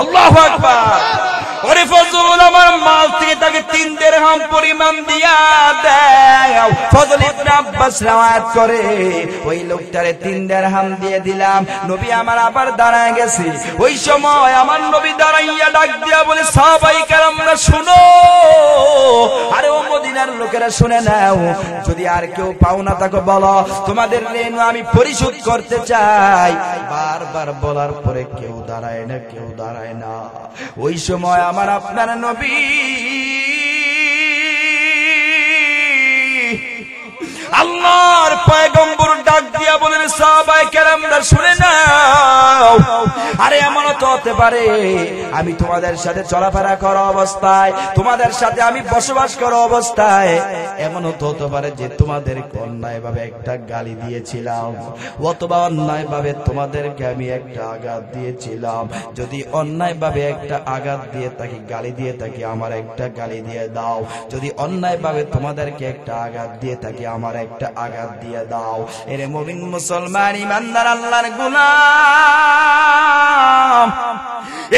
আল্লাহু আকবার, ওরে ফজল আমার মাল থেকে তাকে 3 দিরহাম পরিমাণ দিয়া দাও। ফজল ইবনে আব্বাস রওয়ায়াত করে ওই লোকটারে 3 দিরহাম দিয়ে দিলাম। নবী আমার আবার দাঁড়ায় গেছে। ওই সময় আমার নবী দাঁড়াইয়া ডাক দিয়া বলে, সাহাবায়ে কেরামরা শুনো, আরে ও মদিনার লোকেরা শুনে নাও, যদি আর কেউ পাও না তাকে বলো তোমাদের ঋণ আমি পরিশোধ করতে চাই। বারবার বলার পরে কেউ দাঁড়ায় না, কেউ দাঁড়ায় না। ওই সময় আমার আপনার নবী আল্লাহর পয়গম্বর ডাক দিয়া বলেন, সাহাবায়ে কেরামরা শুনে নাও, আরে এমন তো হতে পারে আমি তোমাদের সাথে চলাফেরা করা অবস্থায়, তোমাদের সাথে আমি বসবাস করা অবস্থায় এমন তো হতে পারে যে তোমাদেরকে অন্যায় ভাবে একটা গালি দিয়েছিলাম, অথবা অন্যায় ভাবে তোমাদেরকে আমি একটা আঘাত দিয়েছিলাম। যদি অন্যায় ভাবে একটা আঘাত দিয়ে থাকি, গালি দিয়ে থাকি, আমার একটা গালি দিয়ে দাও। যদি অন্যায় ভাবে তোমাদেরকে একটা আঘাত দিয়ে থাকি, আমার একটা আঘাত দিয়ে দাও। এরে মুমিন মুসলমান ইমানদার আল্লাহর গোলাম,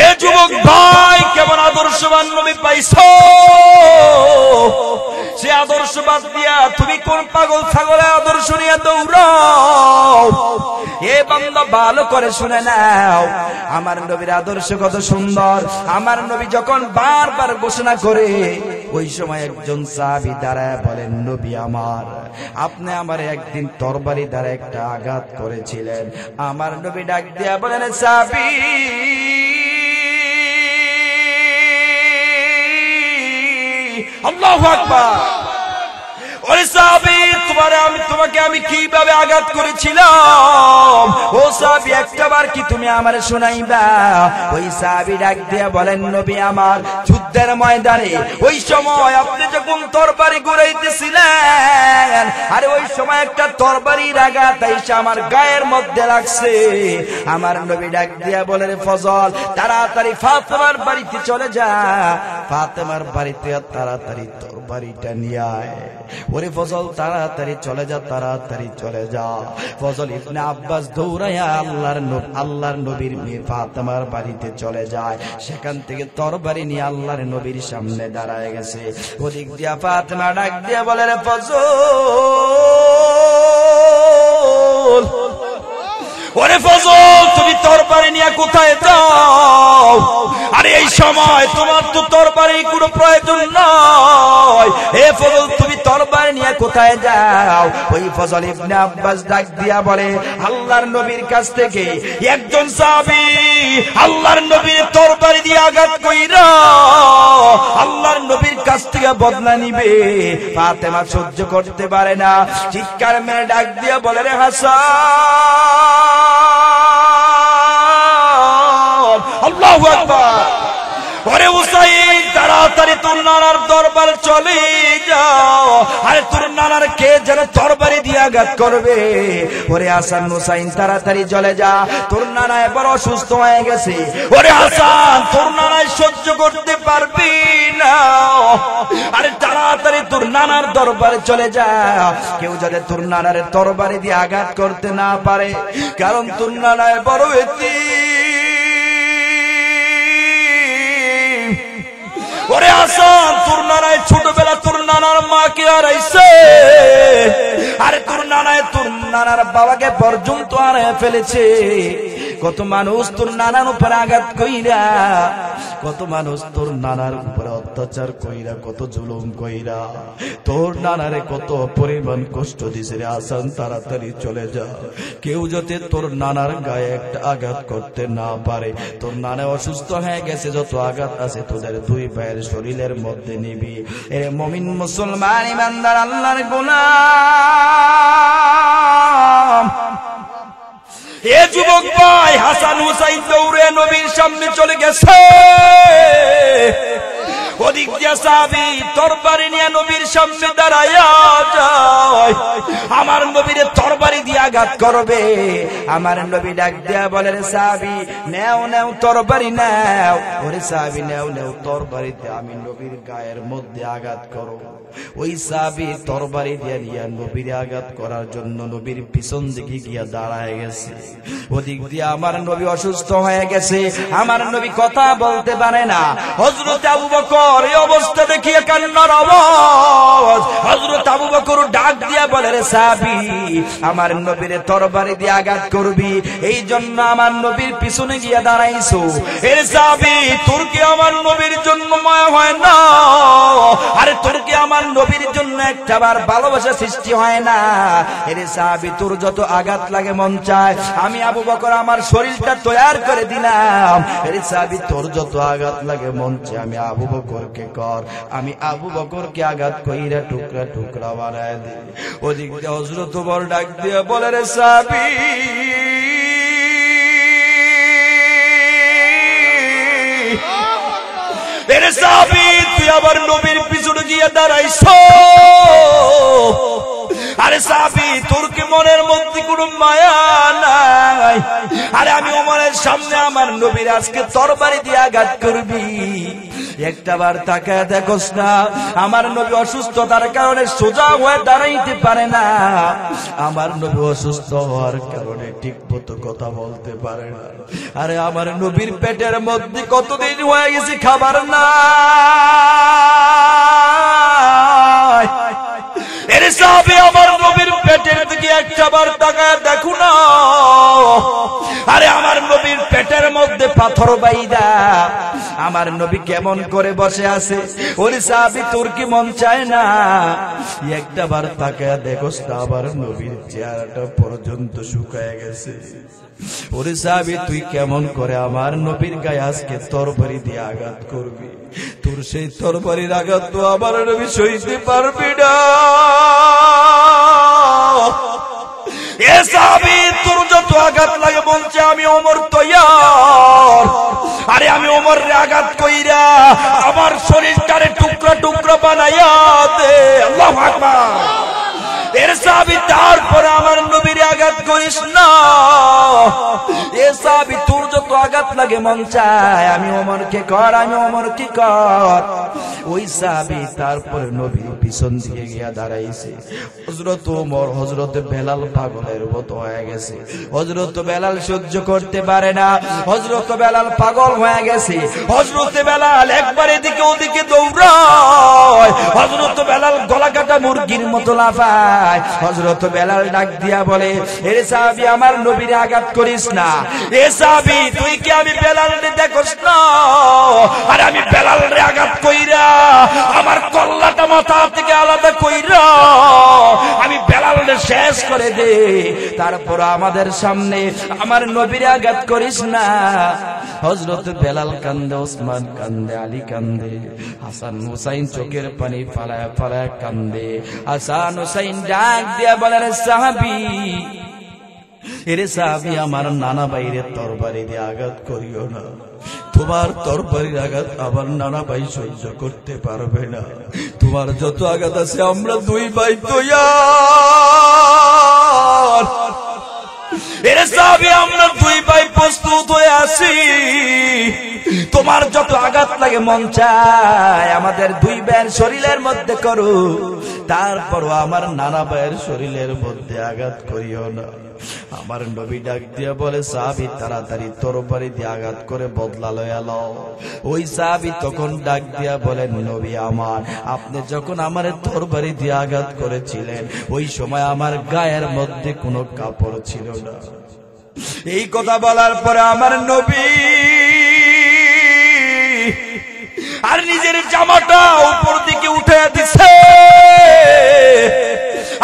এ যুবক ভাই কেমন আদর্শবান নবী পাইছো? সে আদর্শবাদ দিয়া তুমি কোন পাগল ছাগলের আদর্শ নিয়ে দৌড়াও? এ বান্দা ভালো করে শুনে নাও, আমার নবীর আদর্শ কত সুন্দর। আমার নবী যখন বারবার ঘোষণা করে, ওই সময় একজন সাহাবী দাঁড়ায় বলেন, নবী আমার আপনি আমার একদিন তরবারি দ্বারা একটা আঘাত করেছিলেন। আমার নবী ডাক দিয়া বলেন, সাহাবী আল্লাহু আকবার, ওরে সাহাবী তোমাকে আমি কিভাবে আঘাত করেছিলাম? ও সাহাবী একটাবার কি তুমি আমারে শোনাইবা? ওই সাহাবী ডাক দিয়া বলেন, নবী আমার যুদ্ধের ময়দানে ওই সময় আপনি যখন তরবারি ঘুরাইতেছিলেন, আরে ওই সময় একটা তরবারির আঘাত এসে আমার গায়ের মধ্যে লাগছে। আমার নবী ডাক দিয়া বলেন, ফজল তাড়াতাড়ি ফাতেমার বাড়িতে চলে যা, ফাতেমার বাড়িতে তাড়াতাড়ি তরবারিটা নিয়ে আয়। ওরে ফজল তাড়াতাড়ি চলে যা, তাড়াতাড়ি চলে যা। ফজল ইবনে আব্বাস দৌড়াইয়া আল্লাহর নবীর মেয়ে ফাতেমার বাড়িতে চলে যায়। সেখান থেকে তরবারি নিয়ে আল্লাহর নবীর সামনে দাঁড়ায় গেছে। ওদিক দিয়া ফাতেমা ডাক দিয়া বলে, রে ফজল, ওরে ফজল তুমি তরবারি নিয়ে কোথায় যাও? আরে এই সময় তোমার তো তরবারি কোনো প্রয়োজন নয়। হে ফজল তুমি তরবারি নিয়ে কোথায় যাও? ওই ফজল ইবনে আব্বাস ডাক দিয়া বলে, আল্লাহর নবীর কাছ থেকে একজন সাহাবী আল্লাহর নবীর তরবারি দিয়ে আঘাত কইরা আল্লাহর নবীর কাছ থেকে বদলা নিবে। ফাতেমা সহ্য করতে পারে না, চিৎকার মেরে ডাক দিয়া বলে, রে হাসান, আল্লাহু আকবার, ওরে হুসাইন তাড়াতাড়ি তোর নানার দরবার চলে যাও। আরে তোর নানার কে যেন তরবারি দিয়ে আঘাত করবে। ওরে হাসান হুসাইন তাড়াতাড়ি চলে যা, তোর নানায় বড় অসুস্থ হয়ে গেছে। ওরে হাসান তোর নানায় সহ্য করতে পারবি না, আরে তাড়াতাড়ি তোর নানার দরবারে চলে যা। কেউ যাতে তোর নানার তরবারি দিয়ে আঘাত করতে না পারে, কারণ তোর নানায় বড় এতিম। ওরে হাসান তোর নানায় ছোটবেলা তোর নানার মাকে হারাইছে, আরে তোর নানায় তোর নানার বাবাকে পর্যন্ত হারিয়ে ফেলেছে। কত মানুষ তোর নানার উপরে আঘাত কইরা, কত মানুষ তোর নানার উপরে অত্যাচার কইরা, কত জুলুম কইরা তোর নানারে কত পরিমাণ কষ্ট দিছে রে হাসান, তাড়াতাড়ি চলে যা। কেউ যাতে তোর নানার গায়ে একটা আঘাত করতে না পারে। তোর নানা অসুস্থ হয়ে গেছে, যত আঘাত আছে তোদের দুই ভাইয়ের শরীরের মধ্যে নিবি। এ মুমিন মুসলমান ইমানদার আল্লাহর গোলাম, এ যুবক ভাই হাসান হুসাইন দৌড়ে নবীর সামনে চলে গেছে। ওদিক দিয়ে সাহাবী তরবারি নিয়ে নবীর সামনে দাঁড়ায়া যায়, আমার নবীর তরবারি দিয়ে আঘাত করবে। আমার নবী ডাক দেয়া বলে, রে সাহাবী নেও নেও তরবারি নেও। ওরে সাহাবী নেও নেও তরবারি দিয়ে আমি নবীর গায়ের মধ্যে আঘাত করো। ওই সাহাবী তরবারি দিয়ে নিয়ে নবীর আঘাত করার জন্য নবীর পিছন দিকে গিয়া দাঁড়ায় গেছে। ওদিক দিয়ে আমার নবী অসুস্থ হয়ে গেছে, আমার নবী কথা বলতে পারে না। হযরত আবু বকর এই অবস্থা দেখিয়ে কান্নার আওয়াজ, হযরত আবু বকর ডাক দিয়া বলে, রে সাহাবী আমার নবীর তরবারি দিয়ে আঘাত করবি, এই জন্য আমার নবীর পিছনে গিয়া দাঁড়াইছো। এর সাহাবী তোর কি আমার নবীর জন্য মায়া হয় না? আরে তোর কি আমার নবীর জন্য একটাবার ভালোবাসা সৃষ্টি হয় না? এর সাহাবী তোর যত আঘাত লাগে মন চায় আমি আবু বকর আমার শরীরটা তৈয়ার করে দিলাম। এর সাহাবী তোর যত আঘাত লাগে মন চায় আমি আবু বকরকে কর, আমি আবু বকরকে আঘাত কইরা টুকরা টুকরা বানায় দিই। ওদিক দিয়ে হযরত ওমর ডাক দিয়ে বলে, রে সাহাবী এর সাহাবী তুই আবার নবীর পিছনে গিয়ে দাঁড়াইছো। আরে সাহাবী তোর কি মনের মধ্যে কোনো মায়া নাই? আরে আমি ওমরের সামনে আমার নবীর আজকে তরবারি দিয়ে আঘাত করবি, একটাবার তাকায় দেখোস না আমার নবী অসুস্থতার কারণে সোজা হয়ে দাঁড়াইতে পারে না, আমার নবী অসুস্থ হওয়ার কারণে ঠিক মতো কথা বলতে পারে না। আরে আমার নবীর পেটের মধ্যে কতদিন হয়ে গেছে খাবার না, এর সাহাবী আমার নবীর পেটের দিকে একটাবার তাকায় দেখো না। আরে আমার নবীর পেটের মধ্যে পাথর বাইদা আমার নবী কেমন করে বসে আছে। ওরে সাহাবী তোর কি মন চায় না একটাবার তাকায় দেখোস না আমার নবীর চেহারাটা পর্যন্ত শুকায় গেছে। ওরে সাহাবী তুই কেমন করে আমার নবীর গায়ে আজকে তরবারি দিয়ে আঘাত করবি? তোর সেই তরবারির আঘাত তো আমার নবী সইতে পারবি না। এ সাহাবী তোর যত আঘাত লাগে বলছে আমি ওমর তৈয়ার, আরে আমি ওমরের আঘাত কইরা আমার শরীরটারে টুকরা টুকরা বানাইয়া দে। আল্লাহু আকবার। এর সাহাবী তারপরে আমার নবীর আঘাত করিস না। এ সাহাবী তোর যত আঘাত লাগে মন চায় আমি ওমরকে কর, আমি ওমরকে কর। ওই সাহাবী তারপরে নবীর পিছন দিকে গিয়া দাঁড়াইছে। হযরত ওমর হযরত বেলাল পাগলের মতো হয়ে গেছে। হযরত বেলাল সহ্য করতে পারে না, হযরত বেলাল পাগল হয়ে গেছে। হযরত বেলাল একবার এদিকে ওদিকে দৌড়ায়, হযরত বেলাল গলা কাটা মুরগির মতো লাফায়। হযরত বেলাল ডাক দিয়া বলে, এ সাহাবী আমার নবীর আঘাত করিস না। এ সাহাবী তুই কি আমি বেলালকে দেখোস না? আর আমি বেলালরে আঘাত কইরা আমার কল্লাটা মাথা থেকে আলাদা কইরা আমি বেলালরে শেষ করে দে, তারপর আমাদের সামনে আমার নবীর আঘাত করিস না। হযরত বেলাল কান্দে, ওসমান কান্দে, আলী কান্দে, হাসান হুসাইন চোখের পানি ফালায় ফালায় কান্দে। হাসান হুসাইন ডাক দিয়া বলে, রে সাহাবী এরে সাহাবী, আমার নানা ভাইরে তরবারি দিয়ে আঘাত করিও না। তোমার তরবারির আঘাত আমার নানা ভাই সহ্য করতে পারবে না। তোমার যত আঘাত আছে আমরা দুই ভাই তৈয়ার। এরে সাহাবী, আমরা দুই ভাই প্রস্তুত হয়ে আছি। তোমার যত আঘাত লাগে মন চায় আমাদের দুই ভাইয়ের শরীরের মধ্যে করো, তারপরও আমার নানা ভাইয়ের শরীরের মধ্যে আঘাত করিও না। আমার নবী ডাক দিয়া বলে, সাহাবী তাড়াতাড়ি তরবারি দিয়ে আঘাত করে বদলা লয়া লও। ওই সাহাবী তখন ডাক দিয়া বলেন, নবী আমার, আপনি যখন আমার তরবারি দিয়ে আঘাত করেছিলেন ওই সময় আমার গায়ের মধ্যে কোনো কাপড় ছিল না। এই কথা বলার পরে আমার নবী আর নিজের জামাটা উপর দিকে উঠে দিছে।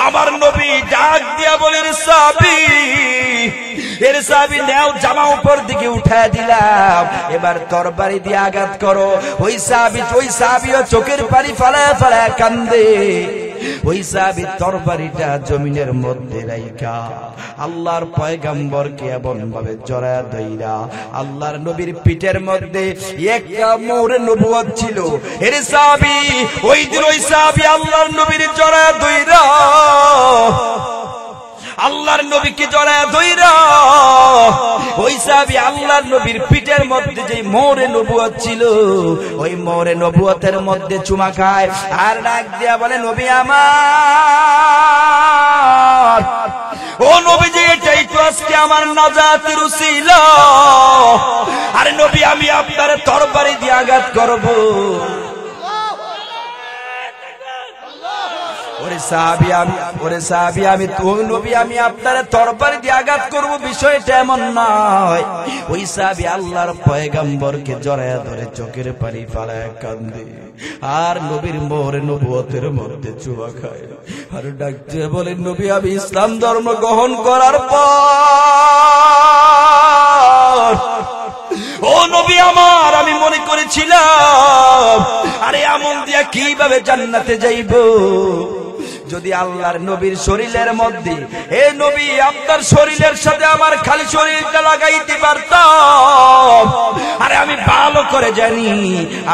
আমার নবী ডাক দিয়া বলেন, সাহাবী, এর সাহাবী নেও, জামা উপর দিকে উঠে দিলাম, এবার তরবারি দিয়ে আঘাত করো। ওই সাহাবীও চোখের পানি ফেলায় ফেলায় কান্দে। ওই সাহাবী তরবারিটা জমিনের মধ্যে রাইখা আল্লাহর পয়গম্বরকে এমন ভাবে জড়ায়া ধইরা, আল্লাহর নবীর পিঠের মধ্যে একটা মোহরে নবুয়ত ছিল। এর সাহাবী ওই দিন ওই সাহাবী আল্লাহর নবীর জড়ায়া ধইরা, আল্লাহর নবীকে জড়ায়া ধইরা, ওই সাহাবী আল্লাহর নবীর পিঠের মধ্যে যে মোহরে নবুয়ত ছিল ওই মোহরে নবুয়তের মধ্যে চুমা খায় আর ডাক দিয়া বলে, নবী আমার, ও নবীজি, এটাই তো আজকে আমার নাজাতের উসিলা। আরে নবী, আমি আপনার তরবারি দিয়ে আঘাত করব। ওরে সাহাবী, আমি তো নবী, আমি আপনার তরবারি দিয়ে আঘাত করব, বিষয়টা এমন নয়। ওই সাহাবী আল্লাহর পয়গম্বরকে জড়ায়া ধরে চোখের পানি ফেলায় কান্দে আর নবীর মোহরে নবুয়তের মধ্যে চুমা খায় আর ডাকতে বলেন, নবী, আমি ইসলাম ধর্ম গ্রহণ করার পর ও নবী আমার, আমি মনে করেছিলাম আরে আমল দিয়া কিভাবে জান্নাতে যাইব। যদি আল্লাহর নবীর শরীরের মধ্যে, এ নবী, আপনার শরীরের সাথে আমার খালি শরীরটা লাগাইতে পারতাম। আরে আমি ভালো করে জানি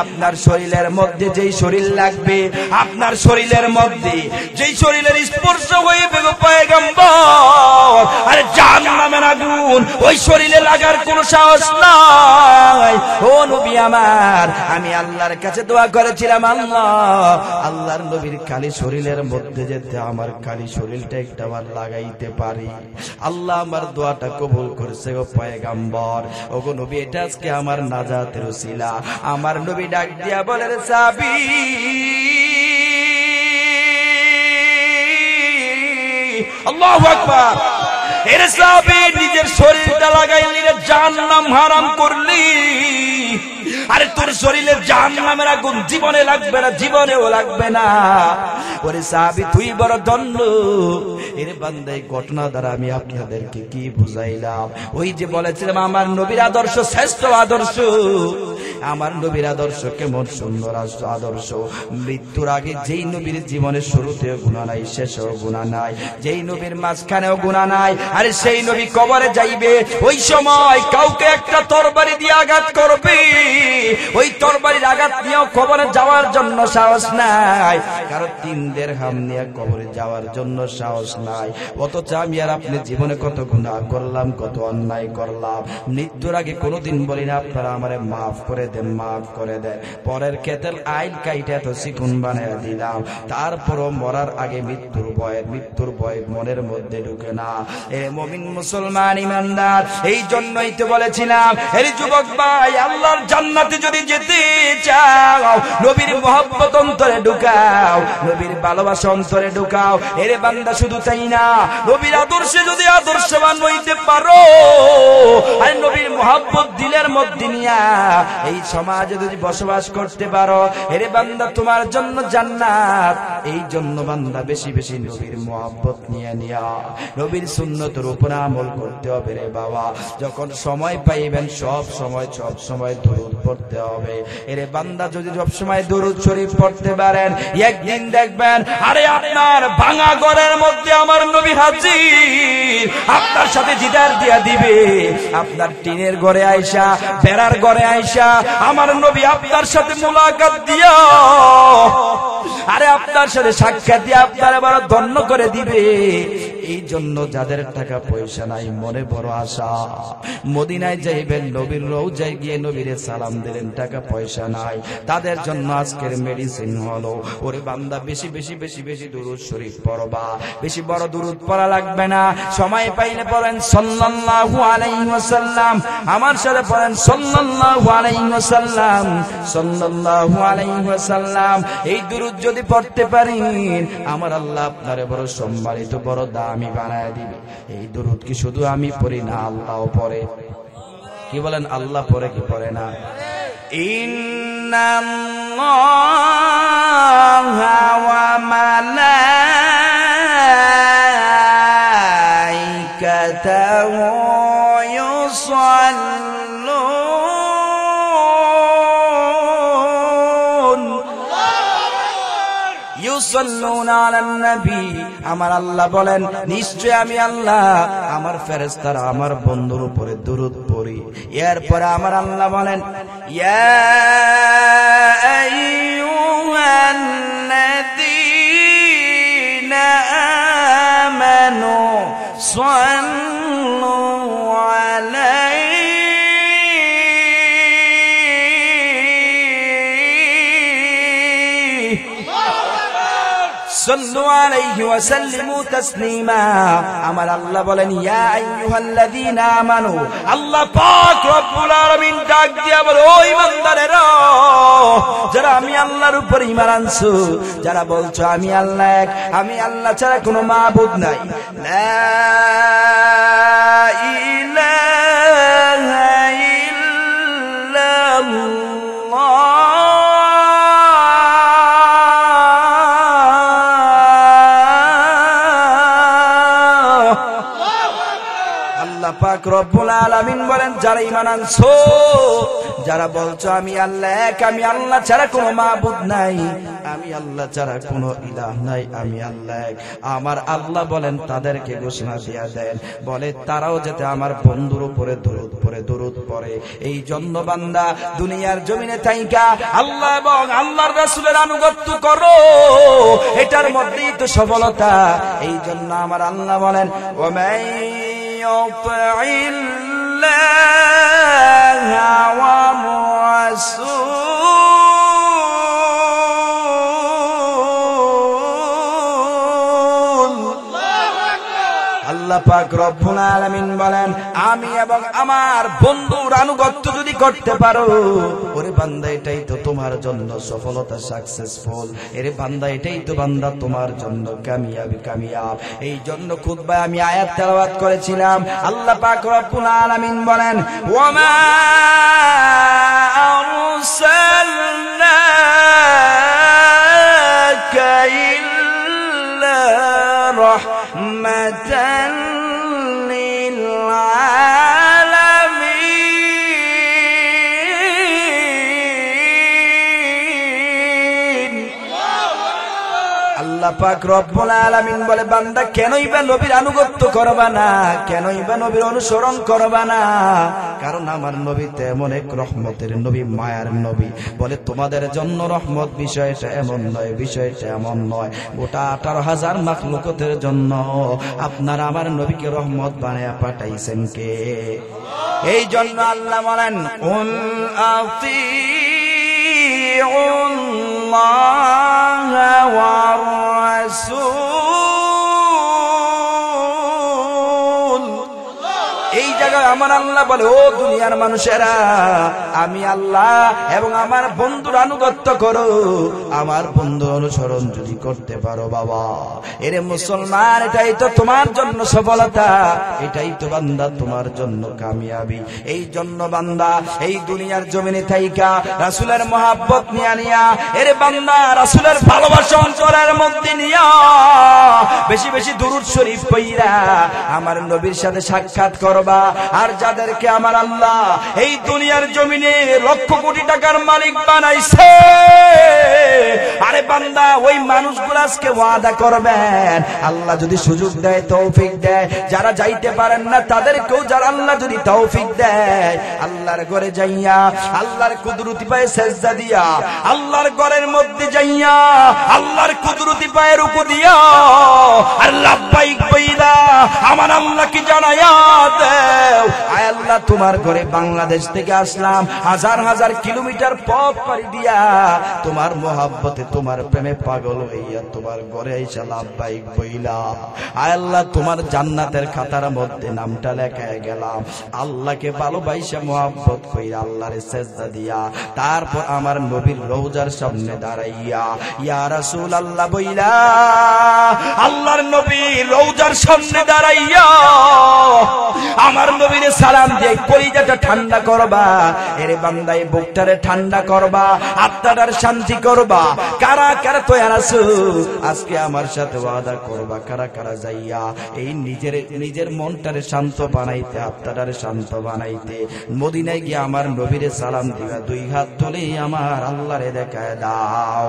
আপনার শরীরের মধ্যে যেই শরীর লাগবে, আপনার শরীরের মধ্যে যেই শরীরের স্পর্শ হইবে গো পয়গম্বর, আরে জাহান্নামের আগুন ওই শরীরে লাগার কোনো সাহস নাই। ও নবী আমার, আমি আল্লাহর কাছে দোয়া করেছিলাম, আল্লাহর নবীর খালি শরীরের মধ্যে যেতে আমার খালি শরীরটা একটা আবার লাগাইতে পারি। আল্লাহ আমার দোয়াটা কবুল করেছে গো পয়গম্বর। ওগো নবী, এটা আজকে আমার নাজাতের উসিলা। আমার নবী ডাক দিয়া বলেন, সাহাবী, আল্লাহু আকবার, এর সাহাবী নিজের শরীরটা লাগাইলি রে জাহান্নাম হারাম করলি। আরে তোর শরীরে জাহান্নামের আগুন জীবনে লাগবে না, জীবনেও লাগবে না। ওরে সাহাবী, তুই বড় ধন্য। এর বান্দা, এই ঘটনা দ্বারা আমি আপনাদেরকে কি বুঝাইলাম? ওই যে বলেছিলাম আমার নবীর আদর্শ শ্রেষ্ঠ আদর্শ। আমার নবীর আদর্শ কেমন সুন্দর আদর্শ। মৃত্যুর আগে যেই নবীর জীবনের শুরুতেও গুনাহ নাই, শেষেও গুনাহ নাই, যেই নবীর মাঝখানেও গুনাহ নাই, আরে সেই নবী কবরে যাইবে, ওই সময় কাউকে একটা তরবারি দিয়ে আঘাত করবে, ওই তরবারির আঘাত নিয়েও কবরে যাওয়ার জন্য সাহস নাই। কারণ 3 দিরহাম নিয়ে কবরে যাওয়ার জন্য সাহস নাই। অথচ আমি আর আপনি জীবনে কত গুনাহ করলাম, কত অন্যায় করলাম। মৃত্যুর আগে কোনোদিন বলি না আপনারা আমারে মাফ করে দেন, মাফ করে দেন। পরের কেতেল আইল কাইটা তো চিকুন বানায় দিলাম, তারপরও মরার আগে মৃত্যুর ভয় মনের মধ্যে ঢুকে না। এ মুমিন মুসলমান ইমানদার, এই জন্যই তো বলেছিলাম, এই যুবক ভাই, আল্লাহর জান্নাতে যদি যেতে চাও নবীর মহব্বত অন্তরে ঢুকাও, নবীর ভালোবাসা অন্তরে ঢুকাও। এরে বান্দা, শুধু তাই না, নবীর আদর্শে যদি আদর্শবান হইতে পারো, আর নবীর মহব্বত দিলের মধ্যে নিয়া এই সমাজে যদি বসবাস করতে পারো, এরে বান্দা, তোমার জন্য জান্নাত। এই জন্য বান্দা বেশি বেশি নবীর মহব্বত নিয়ে নিয়া নবীর সুন্নতের উপর আমল করতে হবে রে বাবা। যখন সময় পাইবেন সব সময় দরুদ পড়তে হবে। এরে বান্দা, যদি সব সময় দরুদ শরীফ পড়তে পারেন, একদিন দেখবেন দেখবেন আরে আপনার ভাঙা ঘরের মধ্যে আমার নবী হাজির, আপনার সাথে দিদার দিয়া দিবে। আপনার টিনের ঘরে আইসা, বেড়ার ঘরে আইসা আমার নবী আপনার সাথে মুলাকাত দিয়া, আরে আপনার সাথে সাক্ষাৎ দিয়ে আপনার আবার ধন্য করে দিবে। এই জন্য যাদের টাকা পয়সা নাই, মনে বড় আশা, মদিনায় যাইবেন, নবীর রওজায় গিয়ে নবীরে সালাম দিলেন, টাকা পয়সা নাই, তাদের জন্য আজকের মেডিসিন হলো ওরে বান্দা বেশি বেশি বেশি বেশি দুরূদ শরীফ পড়বা। বেশি বড় দুরূদ পড়া লাগবে না, সময় পাইলে পড়েন সাল্লাল্লাহু আলাইহি ওয়াসাল্লাম। আমার সাথে পড়েন সাল্লাল্লাহু আলাইহি ওয়াসাল্লাম, সাল্লাল্লাহু আলাইহি ওয়াসাল্লাম। এই দুরূদ যদি পড়তে পারেন আমার আল্লাহ আপনারে বড় সম্মানিত, বড় দামি বানায় দিবে। এই দুরূদ কি শুধু আমি পড়ি না, আল্লাহও পড়ে। কি বলেন, আল্লাহ পড়ে কি পড়ে না? ইন্নাল্লাহা ওয়া মালাইকাতাহু ইউসাল্লুনা আলান নবী। আমার আল্লাহ বলেন নিশ্চয় আমি আল্লাহ আমার ফেরেশতারা আমার বন্ধুর উপরে দুরূদ পড়ি। এরপরে আমার আল্লাহ বলেন ইয়া আইয়ুহাল্লাযীনা আমানু সাল্লু আলাইহি সাল্লু আলাইহি ওয়া সাল্লিমু তাসলিমা। আমার আল্লাহ বলেন ইয়া আইয়ুহাল্লাযীনা আমানু, আল্লাহ পাক রব্বুল আলামিন ডাক দিয়া বলে ও ঈমানদারেরা, যারা আমি আল্লাহর উপর ঈমান আনছো, যারা বলছো আমি আল্লাহ এক, আমি আল্লাহ ছাড়া কোনো মাবুদ নাই, লা ইলাহা ইল্লাল্লাহ, পাক রব্বুল আলামিন বলেন যারা ঈমান আনছো, যারা বলছো আমি আল্লাহ এক, আমি আল্লাহ ছাড়া কোনো মাবুদ নাই, আমি আল্লাহ ছাড়া কোনো ইলাহ নাই, আমি আল্লাহ এক, আমার আল্লাহ বলেন তাদেরকে ঘোষণা দিয়া দেন, বলে তারাও যাতে আমার বন্ধুর উপরে দরুদ পড়ে, দরুদ পড়ে। এই জন্য বান্দা দুনিয়ার জমিনে থাইকা আল্লাহ এবং আল্লাহর রাসূলের আনুগত্য করো, এটার মধ্যেই তো সফলতা। এই জন্য আমার আল্লাহ বলেন ওয়া মান يطع الله والرسول। আল্লাহ পাক রব্বুল আলামিন বলেন আমি এবং আমার বন্ধুর আনুগত্য যদি করতে পারো, ওরে বান্দা এটাই তো তোমার জন্য সফলতা, সাকসেসফুল। এরে বান্দা এটাই তো বান্দা তোমার জন্য কামিয়াবি, কামিয়াব। এই জন্য খুতবায় আমি আয়াত তেলাওয়াত করেছিলাম। আল্লাহ পাক রব্বুল আলামিন বলেন ওয়া মা আরসালনাকা ইল্লা রাহমাতান লিল আলামিন। আল্লাহ পাক রব্বুল আলামিন বলে বান্দা কেনই বা নবীর আনুগত্য করবা না, কেনই বা নবীর অনুসরণ করবা না? কারণ আমার নবী তেমন এক রহমতের নবী, মায়ার নবী। বলে তোমাদের জন্য রহমত বিষয়টা এমন নয়, বিষয়টা এমন নয়, গোটা 18,000 মাখলুকতের জন্য আপনারা আমার নবীকে রহমত বানায়া পাঠাইছেন কে? এই জন্য আল্লাহ বলেন কুল আতিউল্লাহ ওয়ার রাসূল। এই জায়গায় আমার আল্লাহ বলে ও দুনিয়ার মানুষেরা, আমি আল্লাহ এবং আমার বন্ধুর আনুগত্য করো। আমার বন্ধু অনুসরণ যদি করতে পারো বাবা, এরে মুসলমান, এটাই তো তোমার জন্য সফলতা, এটাই তো বান্দা তোমার জন্য কামিয়াবি। এই জন্য বান্দা এই দুনিয়ার জমিনে থাইকা রাসূলের মহব্বত নিয়া এরে বান্দা রাসূলের ভালোবাসা অন্তরের মধ্যে নিয়া বেশি বেশি দুরূদ শরীফ পড়িরা আমার নবীর সাথে সাক্ষাৎ করবা। আর যাদেরকে আমার আল্লাহ এই দুনিয়ার জমিনে লক্ষ কোটি টাকার মালিক বানাইছে, আরে বান্দা ওই মানুষগুলো আজকে ওয়াদা করবেন, আল্লাহ যদি সুযোগ দেয়, তৌফিক দেয়, যারা যাইতে পারেন না তাদেরকেও যারা আল্লাহ যদি তৌফিক দেয়, আল্লাহর ঘরে যাইয়া আল্লাহর কুদরতি পায়ে সেজদা দিয়া, আল্লাহর ঘরের মধ্যে যাইয়া আল্লাহর কুদরতি পায়ে রুকু দিয়া আর লাব্বাইক বইলা আমার আল্লাহ কি জানায়া দেও, আয় আল্লাহ তোমার ঘরে বাংলাদেশ থেকে আসলাম, হাজার হাজার কিলোমিটার পথ পাড়ি দিয়া তোমার মহব্বতে তোমার প্রেমে পাগল হইয়া তোমার ঘরে এসে লাব্বাইক বইলা, আয় আল্লাহ তোমার জান্নাতের খাতার মধ্যে নামটা লেখায় গেলাম, আল্লাহকে ভালোবাসা মহব্বত কইরা আল্লাহরে সেজদা দিয়া তারপর আমার নবীর রওজার সামনে দাঁড়াইয়া ইয়া রাসূলুল্লাহ বইলা আল্লাহর নবী রওজার সামনে দাঁড়াইয়া আমার নবীরে সালাম দিয়ে কলিজাটা ঠান্ডা করবা, এরে বান্দায় বুকটারে ঠান্ডা করবা, আত্মাটার শান্তি করবা। কারা কারা তৈয়ার আছো আজকে আমার সাথে ওয়াদা করবা, কারা কারা যাইয়া এই নিজের মনটারে শান্ত বানাইতে, আত্মাটারে শান্ত বানাইতে মদিনায় গিয়ে আমার নবীরে সালাম দিবা, দুই হাত তুলে আমার আল্লাহরে দেখায় দাও।